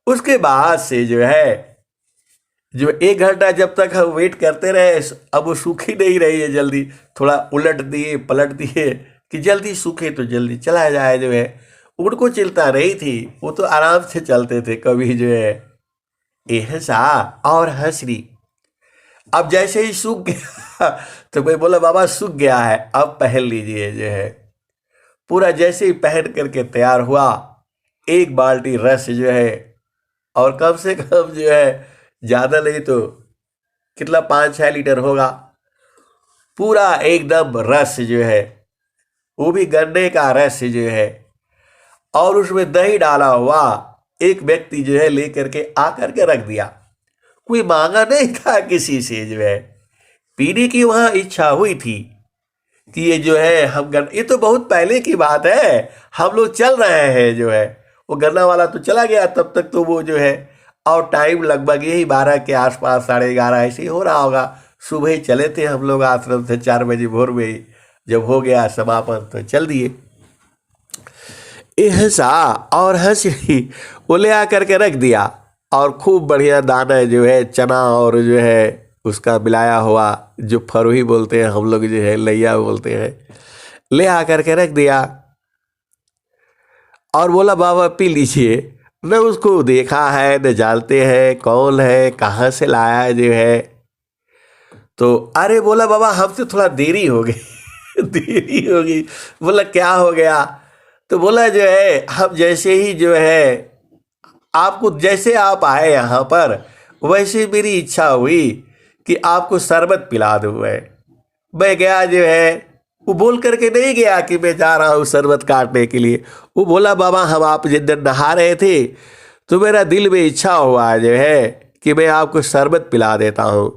उसके बाद से जो है जो 1 घंटा जब तक हम वेट करते रहे, अब वो सूख ही नहीं रही है जल्दी, थोड़ा उलट दिए पलट दिए कि जल्दी सूखे तो जल्दी चला जाए जो है। उनको चिंता नहीं थी, वो तो आराम से चलते थे। कभी जो है एहसा और हंसरी। अब जैसे ही सूख गया तो मैं बोला बाबा सूख गया है अब पहन लीजिए जो है। पूरा जैसे ही पहन करके तैयार हुआ, 1 बाल्टी रस जो है, और कम से कम जो है ज़्यादा नहीं तो कितना 5-6 लीटर होगा, पूरा एकदम रस जो है, वो भी गन्ने का रस जो है, और उसमें दही डाला हुआ एक व्यक्ति जो है लेकर के आकर के रख दिया। कोई मांगा नहीं था किसी से जो है, पीने की वहाँ इच्छा हुई थी कि ये जो है ये तो बहुत पहले की बात है, हम लोग चल रहे हैं जो है, वो गन्ना वाला तो चला गया, तब तक तो वो जो है, और टाइम लगभग यही 12 के आसपास, 11:30 ऐसे ही हो रहा होगा। सुबह ही चले थे हम लोग आश्रम से, 4 बजे भोर में ही जब हो गया समापन तो चल दिए। ऐसा और हंस वो ले आकर के रख दिया, और खूब बढ़िया दाना जो है चना और जो है उसका मिलाया हुआ, जो फरोही बोलते हैं हम लोग, जो है लैया बोलते हैं, ले आकर के रख दिया और बोला बाबा पी लीजिए। न उसको देखा है, न जानते हैं कौन है, कहाँ से लाया जो है। तो अरे बोला बाबा हमसे थोड़ा देरी हो गई देरी हो गई। बोला क्या हो गया? तो बोला जो है हम जैसे ही जो है आपको, जैसे आप आए यहाँ पर वैसे मेरी इच्छा हुई कि आपको शरबत पिला दूँ। मैं गया जो है, वो बोल करके नहीं गया कि मैं जा रहा हूँ शरबत काटने के लिए। वो बोला बाबा हम आप जिस दिन नहा रहे थे तो मेरा दिल में इच्छा हुआ जो है कि मैं आपको शरबत पिला देता हूँ।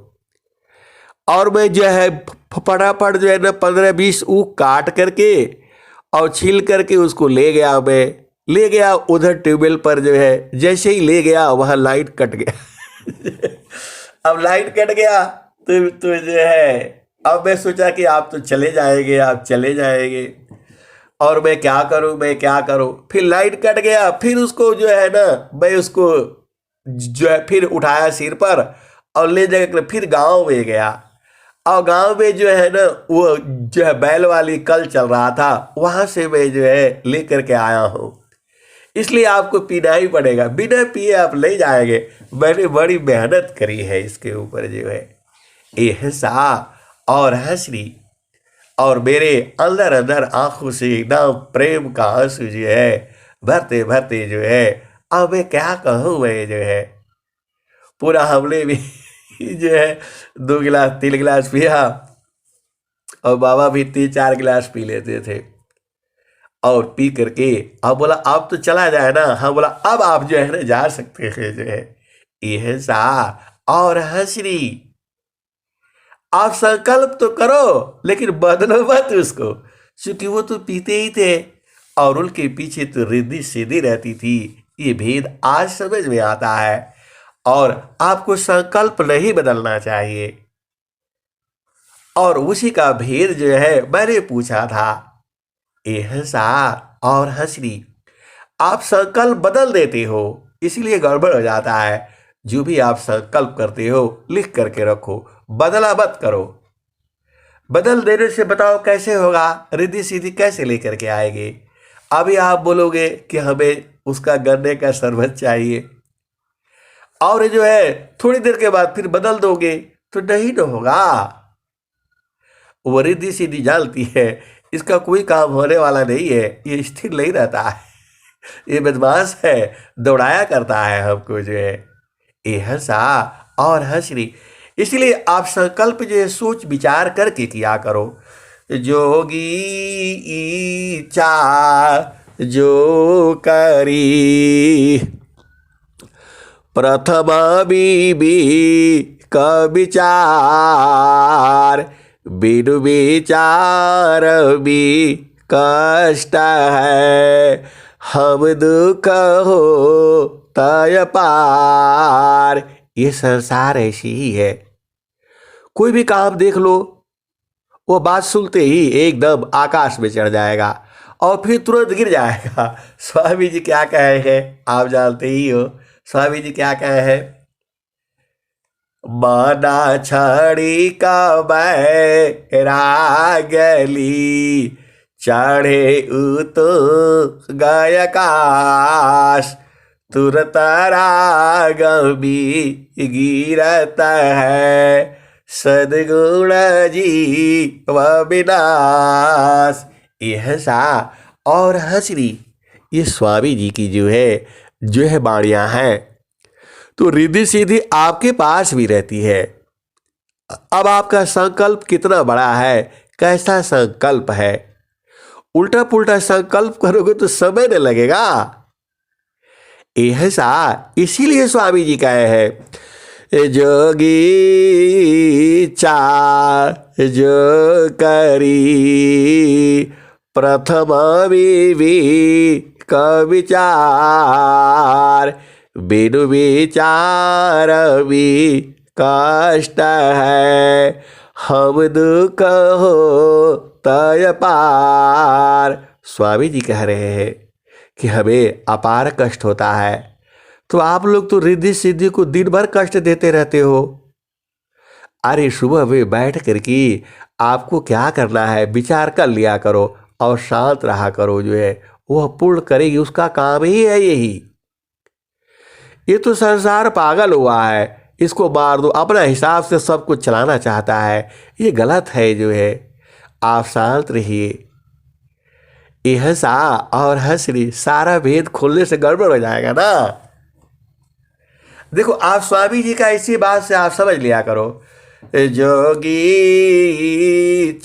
और मैं जो है फटाफट जो है ना 15-20 ऊख काट करके और छील करके उसको ले गया। मैं ले गया उधर ट्यूबवेल पर जो है, जैसे ही ले गया वहाँ लाइट कट गया अब लाइट कट गया तो जो है, अब मैं सोचा कि आप तो चले जाएंगे, आप चले जाएंगे, और मैं क्या करूं, मैं क्या करूं। फिर लाइट कट गया, फिर उसको जो है ना मैं उसको जो है फिर उठाया सिर पर और ले जाकर फिर गांव में गया। और गांव में जो है ना वो जो है बैल वाली कल चल रहा था, वहां से मैं जो है लेकर के आया हूँ। इसलिए आपको पीना ही पड़ेगा, बिना पिए आप ले जाएंगे। मैंने बड़ी मेहनत करी है इसके ऊपर जो है। ऐसा और हंसरी, और मेरे अंदर अंदर आंखों से एकदम प्रेम का आंसू जो है भरते भरते जो है, अब मैं क्या कहूँ, मैं जो है पूरा हमले भी जो है 2 गिलास 3 गिलास पिया, और बाबा भी 3-4 गिलास पी लेते थे। और पी करके अब बोला अब तो चला जाए ना। हाँ बोला अब आप जो है ना जा सकते हैं जो है। यह सा और हंसरी, आप संकल्प तो करो लेकिन बदलो मत उसको, क्योंकि वो तो पीते ही थे और उनके पीछे तो रिद्धि सीधी रहती थी। ये भेद आज समझ में आता है, और आपको संकल्प नहीं बदलना चाहिए। और उसी का भेद जो है मैंने पूछा था। ऐसा और हंसरी, आप संकल्प बदल देते हो इसलिए गड़बड़ हो जाता है। जो भी आप संकल्प करते हो लिख करके रखो, बदला मत करो। बदल देने से बताओ कैसे होगा, रिद्धि सीधी कैसे लेकर के आएंगे। अभी आप बोलोगे कि हमें उसका गन्ने का शरबत चाहिए, और जो है थोड़ी देर के बाद फिर बदल दोगे तो नहीं तो होगा। वो रिद्धि सीधी जानती है इसका कोई काम होने वाला नहीं है, ये स्थिर नहीं रहता है, ये बदमाश है, दौड़ाया करता है हमको जो है। ये हंसा और हंसरी, इसलिए आप संकल्प जो है सोच विचार करके किया करो। जोगी इच्छा जो करी प्रथम बीबी का विचार, बिनु विचार भी कष्ट है, हम दुख हो तय पार। ये संसार ऐसी ही है। कोई भी काम देख लो, वो बात सुनते ही एकदम आकाश में चढ़ जाएगा और फिर तुरंत गिर जाएगा। स्वामी जी क्या कहे हैं आप जानते ही हो। स्वामी जी क्या कहे हैं, माना छड़ी का बैरागली, चढ़े उतो गय आकाश, तुरत रागमी गिरत है, सदगुण जी व विनाश। यह सा और हंसरी, ये स्वामी जी की जो है बाणियां हैं। तो रिद्धि सीधी आपके पास भी रहती है। अब आपका संकल्प कितना बड़ा है, कैसा संकल्प है। उल्टा पुल्टा संकल्प करोगे तो समय न लगेगा। ऐसा इसीलिए स्वामी जी कहे हैं, जोगी चा जो करी प्रथम बीवी का विचार, बिनु विचार भी कष्ट है, हम दुख हो तय पार। स्वामी जी कह रहे हैं कि हमें अपार कष्ट होता है, तो आप लोग तो रिद्धि सिद्धि को दिन भर कष्ट देते रहते हो। अरे सुबह में बैठ कर के आपको क्या करना है विचार कर लिया करो और शांत रहा करो, जो है वह पूर्ण करेगी, उसका काम ही है यही। ये तो संसार पागल हुआ है, इसको मार दो, अपना हिसाब से सब कुछ चलाना चाहता है, ये गलत है। जो है आप शांत रहिए। यह सा और हंसरी सारा भेद खोलने से गड़बड़ हो जाएगा ना। देखो आप स्वामी जी का इसी बात से आप समझ लिया करो, जोगी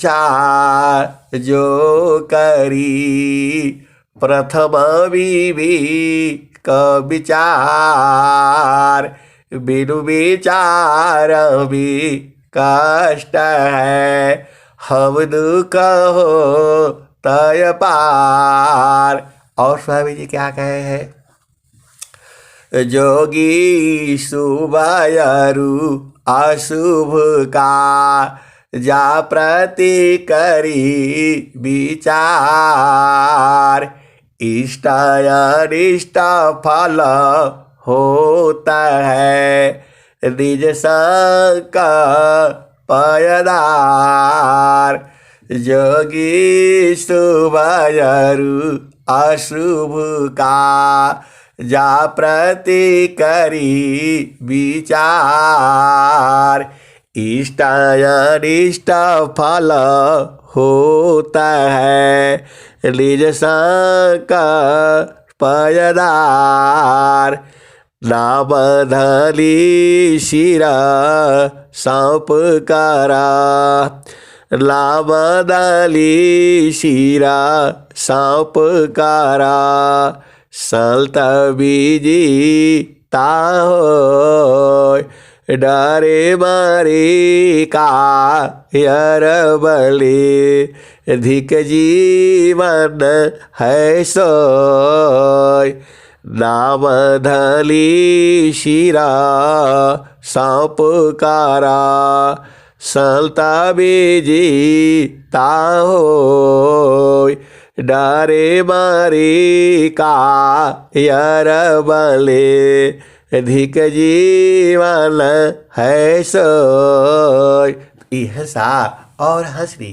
चार जो करी प्रथम विवेक विचार, बिनु विचार भी कष्ट है, हम दुख हो तय पार। और स्वामी जी क्या कहे हैं, जोगी शुभयरु अशुभ का जा प्रति करी विचार, इष्ट अनिष्ट फल होता है, निज संकल्पदार। जोगी शुभयरु अशुभ का जा प्रति करी विचार, इष्ट अनिष्ट फल होता है, निज संकल्पदार। नाम धली शिरा सौंप करा, नाम धली शिरा सौंप करा, सल्त बीजी ताहो डरे मारे का यर बले, धिक जीवन है सोय। नाम धली शिरा सौंप करा, सल्ता बीजी ताहो डरे मारे का यर बले, धिक जीवन है सोय। यह सा और हंसरी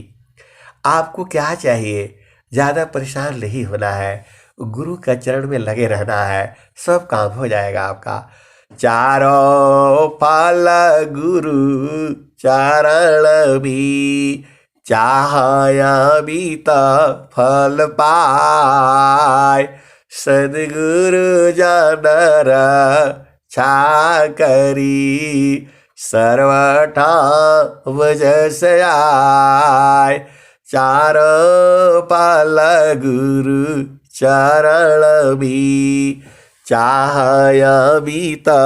आपको क्या चाहिए, ज़्यादा परेशान नहीं होना है, गुरु का चरण में लगे रहना है, सब काम हो जाएगा आपका। चारों फल गुरु चरण भी, चाहया बीता फल पाय, सद्गुरु जनर छा करी, सर्वठा वजस आय। चार पाल गुरु चरण भी, चाहया बीता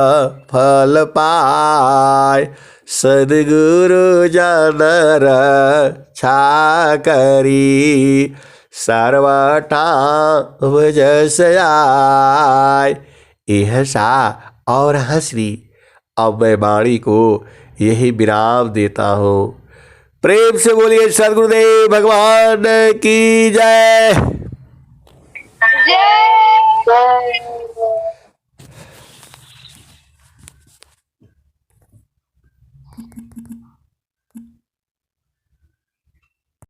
फल पाय, सद्गुरु जनर छा करी, सर्वठा वजस आय। यह सा और हंसरी अब मैं वाणी को यही विराम देता हूँ। प्रेम से बोलिए सद्गुरुदेव भगवान की जय। जय।